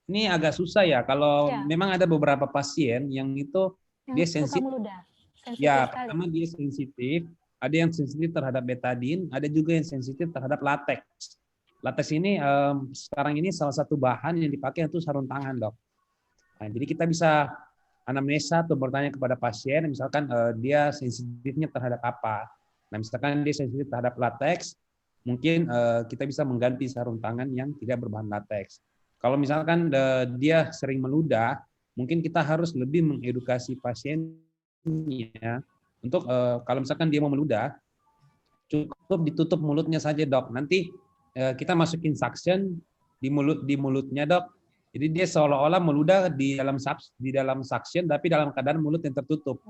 ini agak susah ya. Kalau memang ada beberapa pasien yang itu dia sensitif. Ya, pertama dia sensitif. Ada yang sensitif terhadap betadin, ada juga yang sensitif terhadap latex. Latex ini sekarang ini salah satu bahan yang dipakai untuk sarung tangan, Dok. Nah, jadi kita bisa anamnesa atau bertanya kepada pasien, misalkan dia sensitifnya terhadap apa. Nah, misalkan dia sensitif terhadap latex, mungkin kita bisa mengganti sarung tangan yang tidak berbahan latex. Kalau misalkan dia sering meludah, mungkin kita harus lebih mengedukasi pasiennya untuk kalau misalkan dia mau meludah, cukup ditutup mulutnya saja, Dok. Nanti kita masukin suction di mulutnya, Dok. Jadi dia seolah-olah meludah di dalam suction, tapi dalam keadaan mulut yang tertutup.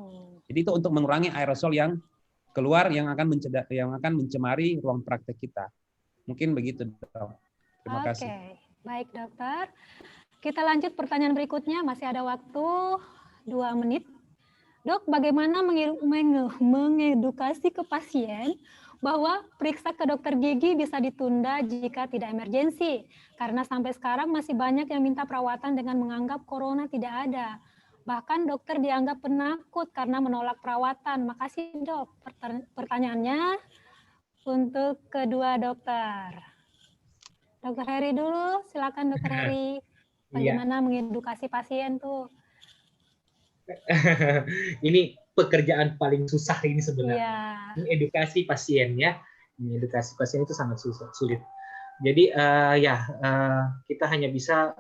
Jadi itu untuk mengurangi aerosol yang keluar yang akan mencemari ruang praktek kita. Mungkin begitu, Dok. Terima kasih.
Oke, baik Dokter. Kita lanjut pertanyaan berikutnya, masih ada waktu 2 menit. Dok, bagaimana mengedukasi ke pasien bahwa periksa ke dokter gigi bisa ditunda jika tidak emergensi? Karena sampai sekarang masih banyak yang minta perawatan dengan menganggap corona tidak ada. Bahkan dokter dianggap penakut karena menolak perawatan. Makasih, Dok. Pertanyaannya untuk kedua dokter. Dokter Heri dulu, silakan Dokter Heri. Bagaimana mengedukasi pasien tuh?
Ini pekerjaan paling susah ini sebenarnya.
Iya.
Edukasi pasien ya. Edukasi pasien itu sangat sulit. Jadi kita hanya bisa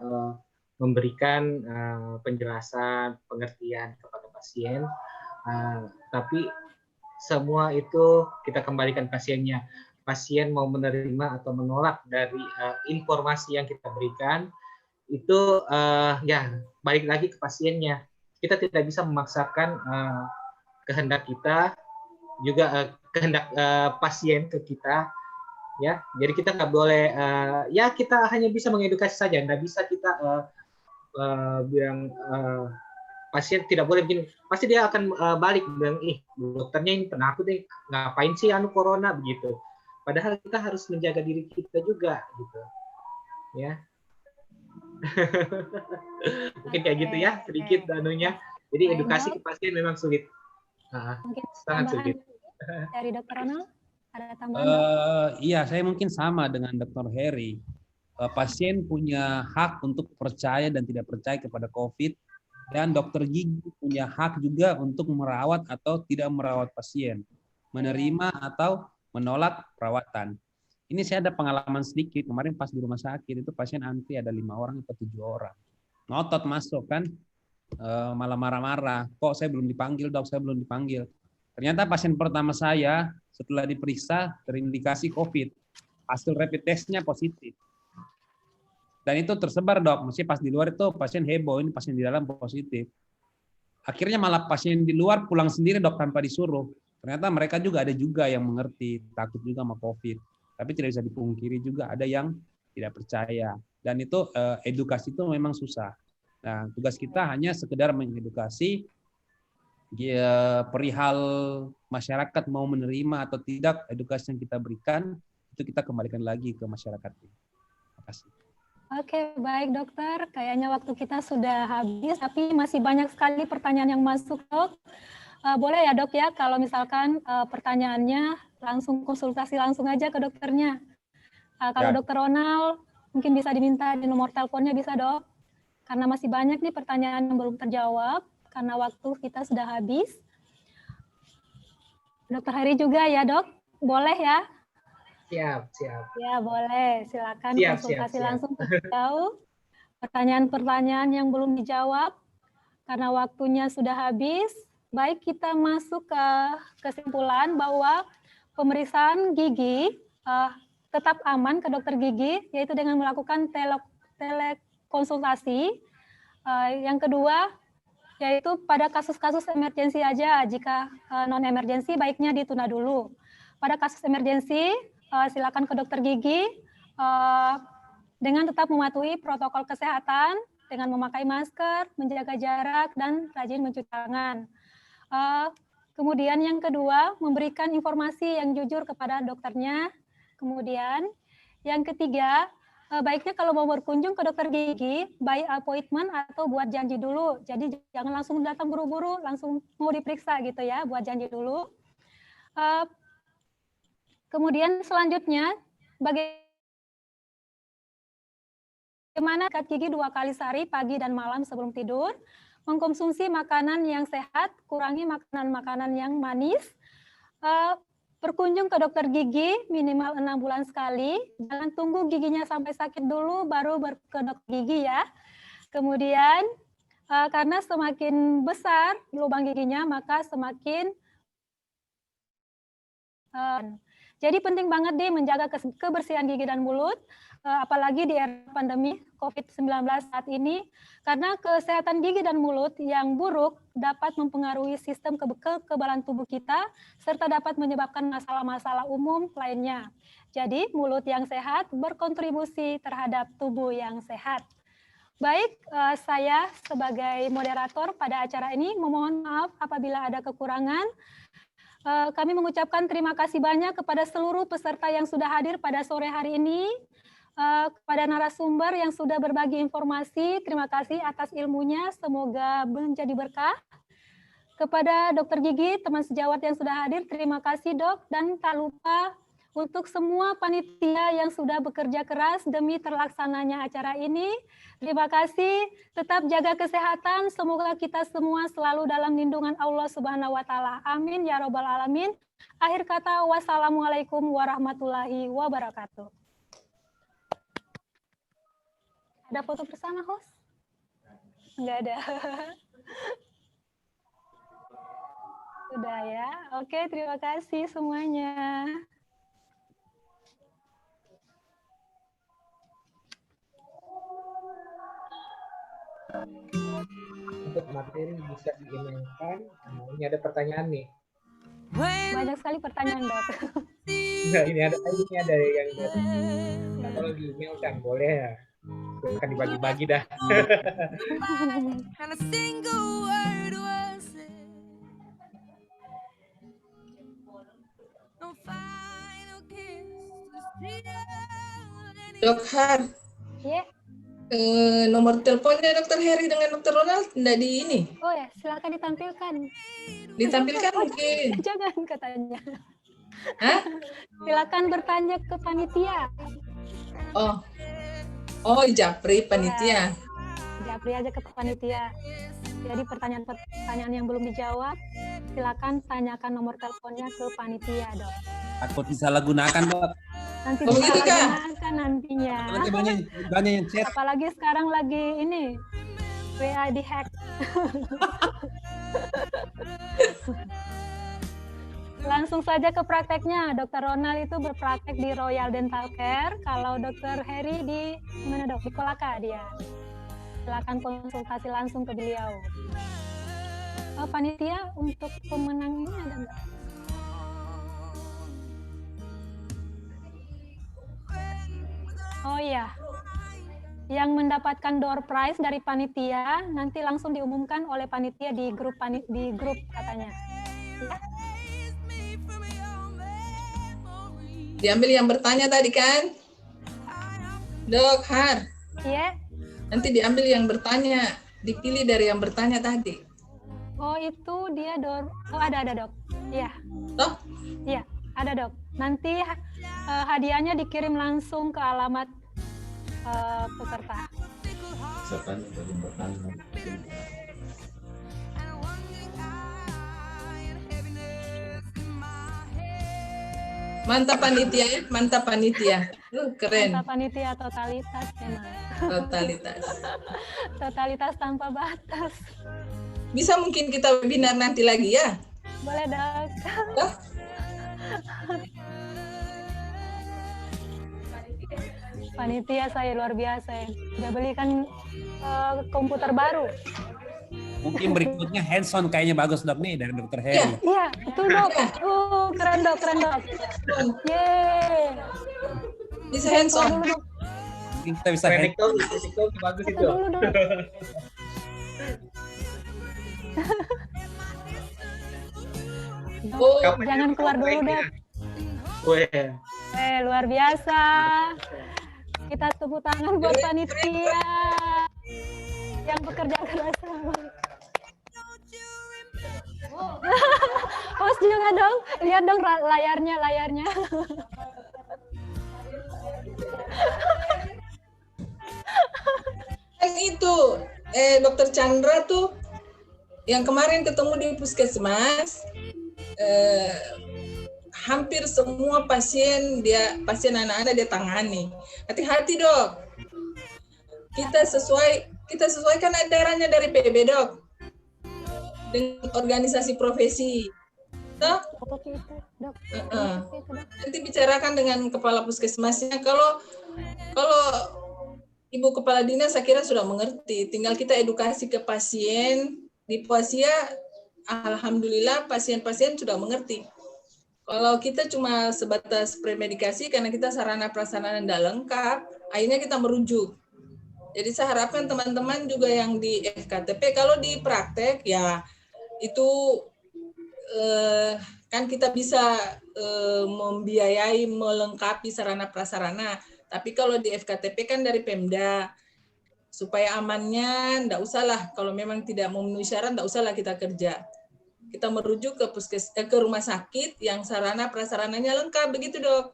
memberikan penjelasan, pengertian kepada pasien, tapi semua itu kita kembalikan pasiennya. Pasien mau menerima atau menolak dari informasi yang kita berikan, itu balik lagi ke pasiennya. Kita tidak bisa memaksakan kehendak kita, juga kehendak pasien ke kita. Ya, jadi kita nggak boleh kita hanya bisa mengedukasi saja, nggak bisa kita bilang pasien tidak boleh begini, pasti dia akan balik bilang, dokternya ini penakut nih, ngapain sih corona begitu. Padahal kita harus menjaga diri kita juga gitu. Ya. Mungkin kayak gitu ya, sedikit anunya. Jadi edukasi ke pasien memang sulit.
Mungkin
sangat sulit.
Dari Dr. Ronald, ada tambahan?
Iya, saya mungkin sama dengan Dr. Heri. Pasien punya hak untuk percaya dan tidak percaya kepada COVID, dan dokter gigi punya hak juga untuk merawat atau tidak merawat pasien, menerima atau menolak perawatan. Ini saya ada pengalaman sedikit, kemarin pas di rumah sakit itu pasien antri ada 5 orang atau 7 orang. Ngotot masuk kan, malah marah-marah, kok saya belum dipanggil dok, saya belum dipanggil. Ternyata pasien pertama saya setelah diperiksa terindikasi COVID, hasil rapid testnya positif. Dan itu tersebar dok, mesti pas di luar itu pasien heboh, ini pasien di dalam positif. Akhirnya malah pasien di luar pulang sendiri dok tanpa disuruh. Ternyata mereka juga ada juga yang mengerti, takut juga sama COVID. Tapi tidak bisa dipungkiri juga ada yang tidak percaya. Dan itu edukasi itu memang susah. Nah, tugas kita hanya sekedar mengedukasi perihal masyarakat mau menerima atau tidak edukasi yang kita berikan, itu kita kembalikan lagi ke masyarakat. Terima kasih.
Oke, baik dokter. Kayaknya waktu kita sudah habis, tapi masih banyak sekali pertanyaan yang masuk, dok. Boleh ya dok ya, kalau misalkan pertanyaannya langsung konsultasi langsung aja ke dokternya. Kalau Dokter Ronald, mungkin bisa diminta di nomor teleponnya bisa dok. Karena masih banyak nih pertanyaan yang belum terjawab, karena waktu kita sudah habis. Dokter Heri juga ya dok, boleh ya?
Siap.
Ya boleh, silakan konsultasi langsung ke beliau. Pertanyaan-pertanyaan yang belum dijawab, karena waktunya sudah habis, baik kita masuk ke kesimpulan bahwa pemeriksaan gigi tetap aman ke dokter gigi, yaitu dengan melakukan telekonsultasi. Yang kedua, yaitu pada kasus-kasus emergensi aja, jika non-emergensi baiknya ditunda dulu. Pada kasus emergensi, silakan ke dokter gigi dengan tetap mematuhi protokol kesehatan, dengan memakai masker, menjaga jarak, dan rajin mencuci tangan. Kemudian yang kedua, memberikan informasi yang jujur kepada dokternya. Kemudian yang ketiga, baiknya kalau mau berkunjung ke dokter gigi, by appointment atau buat janji dulu. Jadi jangan langsung datang buru-buru, langsung mau diperiksa gitu ya, buat janji dulu. Kemudian selanjutnya, bagaimana sikat gigi 2 kali sehari, pagi dan malam sebelum tidur, mengkonsumsi makanan yang sehat, kurangi makanan-makanan yang manis, berkunjung ke dokter gigi minimal 6 bulan sekali, jangan tunggu giginya sampai sakit dulu baru ke dokter gigi ya. Kemudian karena semakin besar lubang giginya maka semakin jadi penting banget deh menjaga kebersihan gigi dan mulut, apalagi di era pandemi COVID-19 saat ini, karena kesehatan gigi dan mulut yang buruk dapat mempengaruhi sistem kekebalan tubuh kita, serta dapat menyebabkan masalah-masalah umum lainnya. Jadi mulut yang sehat berkontribusi terhadap tubuh yang sehat. Baik, saya sebagai moderator pada acara ini memohon maaf apabila ada kekurangan. Kami mengucapkan terima kasih banyak kepada seluruh peserta yang sudah hadir pada sore hari ini, kepada narasumber yang sudah berbagi informasi, terima kasih atas ilmunya, semoga menjadi berkah. Kepada dokter gigi, teman sejawat yang sudah hadir, terima kasih dok, dan tak lupa untuk semua panitia yang sudah bekerja keras demi terlaksananya acara ini. Terima kasih, tetap jaga kesehatan, semoga kita semua selalu dalam lindungan Allah Subhanahu wa Ta'ala. Amin ya Rabbal 'Alamin. Akhir kata, wassalamualaikum warahmatullahi wabarakatuh. Ada foto bersama, host? Enggak ada. Sudah ya. Oke, terima kasih semuanya.
Untuk materi bisa di-emailkan. Nah, ini ada pertanyaan nih.
Banyak sekali pertanyaan, Dok.
Nah, ini ada yang nah, kalau di-emailkan boleh ya. Akan dibagi-bagi dah.
Dok Har,
Ya.
nomor teleponnya Dokter Heri dengan Dokter Ronald tidak di ini.
Oh ya, silakan ditampilkan.
Ditampilkan mungkin.
Jangan katanya.
Hah?
Silakan bertanya ke panitia.
Oh, Japri panitia.
Japri aja ke panitia. Jadi pertanyaan yang belum dijawab, silakan tanyakan nomor teleponnya ke panitia, Dok.
Takut disalahgunakan, Dok.
Nanti
Oh, begitu, Kak?
disalahgunakan nantinya.
Nanti banyak yang chat.
Apalagi sekarang lagi ini WA dihack. Langsung saja ke prakteknya. Dr. Ronald itu berpraktek di Royal Dental Care. Kalau Dr. Heri di mana, Dok? Di Kolaka dia. Silakan konsultasi langsung ke beliau. Panitia untuk pemenang ini ada nggak? Oh iya, yang mendapatkan door prize dari panitia nanti langsung diumumkan oleh panitia di grup katanya. Ya?
Diambil yang bertanya tadi kan? Dok Har,
Iya.
nanti diambil yang bertanya, dipilih dari yang bertanya tadi.
Oh itu dia door. Oh ada Dok. Iya.
Toh?
Iya ada Dok. Nanti hadiahnya dikirim langsung ke alamat peserta.
Mantap panitia ya, mantap panitia. Keren.
Mantap panitia totalitas memang.
Totalitas.
Totalitas tanpa batas.
Bisa mungkin kita webinar nanti lagi ya?
Boleh Dok.
Toh?
Panitia saya luar biasa ya. Udah belikan komputer baru.
Mungkin berikutnya hands-on kayaknya bagus, Dok, nih dari Dr. Heri.
Iya, betul Dok. Keren Dok, keren Dok. Yeay.
Bisa hands-on.
Dulu, Dok.
Mungkin kita bisa
TikTok bagus itu.
Dulu, Dok.
Oh,
Jangan keluar dulu, Dok.
Weh.
Luar biasa. Kita tepuk tangan buat panitia yang bekerja keras. Host juga dong, lihat dong layarnya.
yang itu, Dokter Chandra tuh yang kemarin ketemu di puskesmas, hampir semua pasien anak-anak dia tangani. Hati-hati Dok. Kita sesuaikan edarannya dari PB Dok. Dengan organisasi profesi. Toh? Nanti bicarakan dengan kepala puskesmasnya. Kalau Ibu Kepala Dinas saya kira sudah mengerti. Tinggal kita edukasi ke pasien. Di Poasia, alhamdulillah pasien-pasien sudah mengerti. Kalau kita cuma sebatas premedikasi karena kita sarana prasarana tidak lengkap, akhirnya kita merujuk. Jadi saya harapkan teman-teman juga yang di FKTP, kalau di praktek ya itu kan kita bisa membiayai, melengkapi sarana prasarana. Tapi kalau di FKTP kan dari Pemda, supaya amannya enggak usahlah, kalau memang tidak memenuhi syarat enggak usahlah kita kerja. Kita merujuk ke rumah sakit yang sarana prasarananya lengkap, begitu Dok.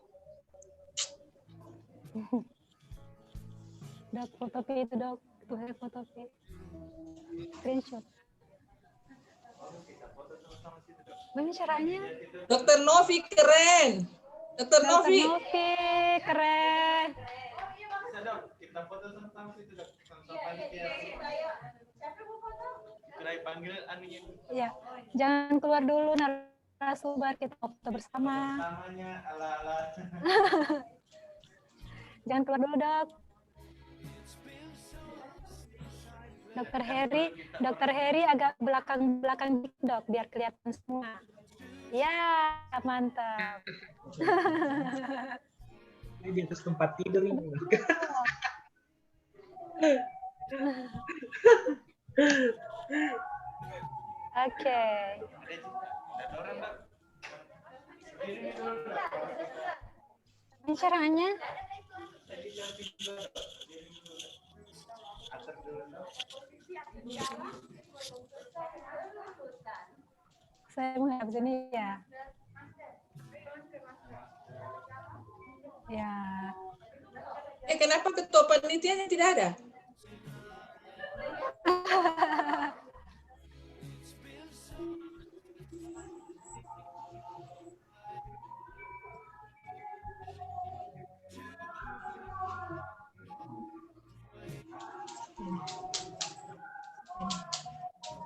Dok, fotopi itu dok. Tuh fotopi. Screenshot. Bagaimana caranya?
Dokter Novi keren. Dokter Novi.
Novi keren.
Bisa dok, kita foto sama-sama situ dok. Sama-sama panitia. Kira panggil anunya.
Ya, jangan keluar dulu narasumber, kita foto bersama.
Namanya ala-ala.
Jangan keluar dulu dok. Dokter Heri agak belakang dok, biar kelihatan semua. Ya, mantap.
Ini di atas tempat tidur ini.
Oke. Ini caranya. Saya menghadap sini ya. Ya.
Kenapa ketua panitianya tidak ada?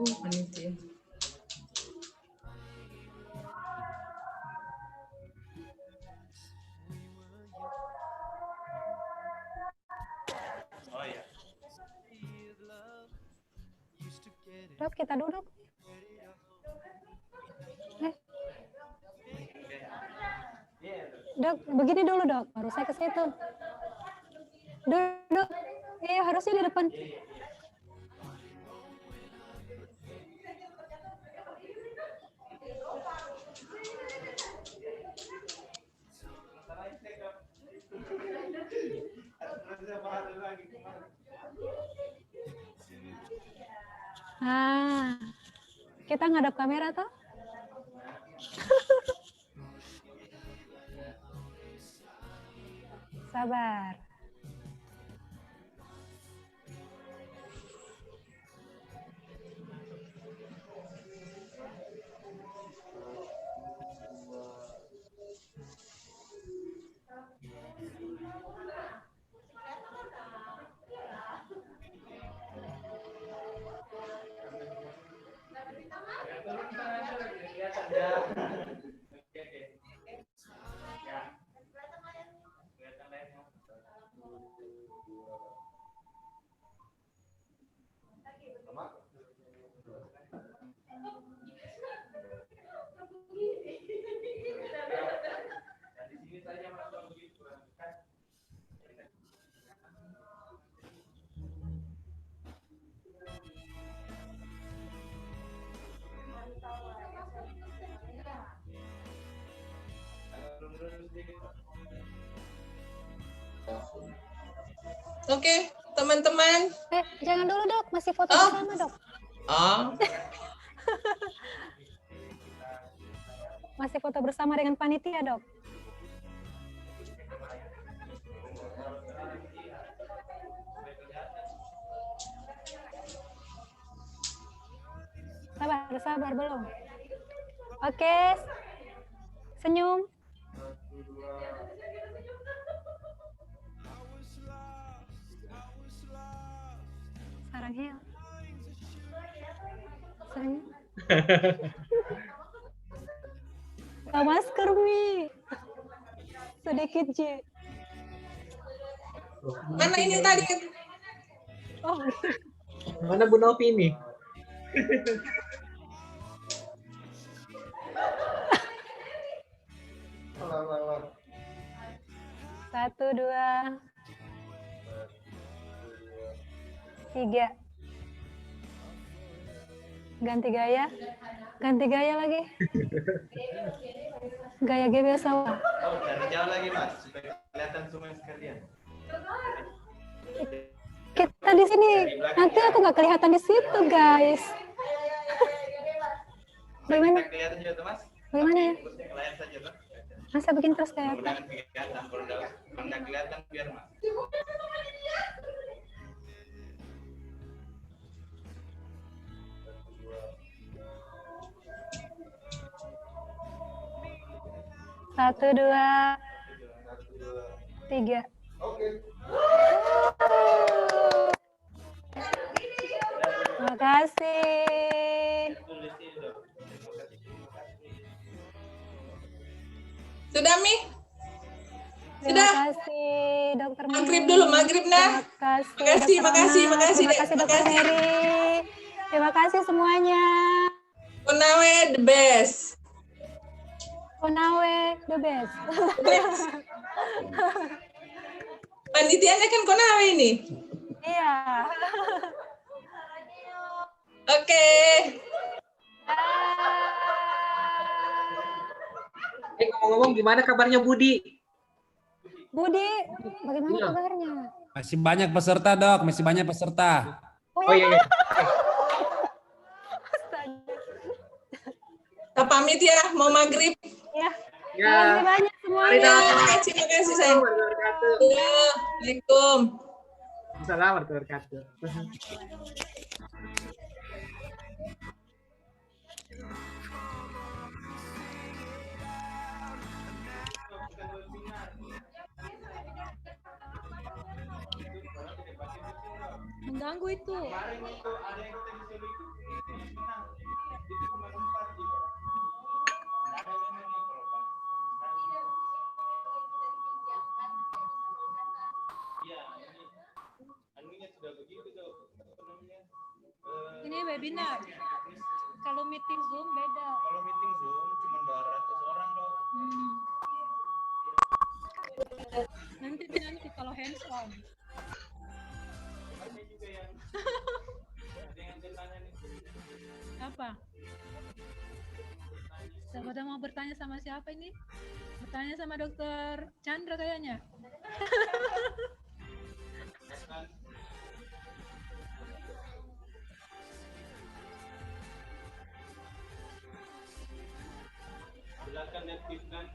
Panitia.
Dok, kita duduk. Dok, begini dulu dok, baru saya ke situ. Duduk. Iya, harusnya di depan. Kita ngadap kamera toh? Sabar.
Oke, teman-teman.
Jangan dulu dok, masih foto bersama dok. Masih foto bersama dengan panitia dok. Sabar belum. Oke, senyum. Sarangnya. Masker Mi. Sedikit J.
Mana ini tadi?
Oh.
Mana Bu Novi ini?
Satu, dua, tiga. Ganti gaya lagi. Gaya biasa.
Dari jauh lagi mas, supaya kelihatan semua sekalian.
Kita di sini, nanti aku nggak kelihatan di situ guys. Bagaimana?
Kelihatan juga tuh mas.
Bagaimana ya?
Layar saja tuh.
Masa bikin terus kayak apa?
Mudah-mudahan kelihatan, kalau nggak kelihatan biar mas.
Satu, dua, tiga. Terima kasih.
Sudah, Mi?
Terima
Sudah?
kasih, Dokter Mary.
Maghrib dulu, maghrib nah.
Terima kasih,
Makasih,
Dokter
makasih,
Ana. Terima kasih, Dokter
makasih.
Mary. Terima kasih semuanya.
Konawe the best.
Konawe the best.
Panitianya kan Konawe ini.
Iya.
Oke.
Ngomong-ngomong, gimana kabarnya Budi?
Budi, bagaimana
Iya.
kabarnya?
Masih banyak peserta, Dok. Masih banyak peserta.
Oh iya, iya.
Kita pamit ya, mau maghrib.
Ya.
Ya.
Terima kasih banyak semuanya.
Ya, makasih sayang. Assalamualaikum.
Assalamualaikum warahmatullahi wabarakatuh.
Mengganggu itu.
Kemarin itu ada yang kita disuruh ikut di seminar. Itu cuma 4 juga. Nggak ada memang yang kalau Pak. Iya, ini anunya sudah begitu tuh. Apa namanya?
Ini webinar. Kalau meeting Zoom beda.
Kalau meeting Zoom cuma 200 orang dong.
Nanti kalau hands on.
Ada juga yang ada yang bertanya nih.
Apa? Siapa mau bertanya sama siapa ini? Bertanya sama Dokter Chandra kayaknya.
Silakan diaktifkan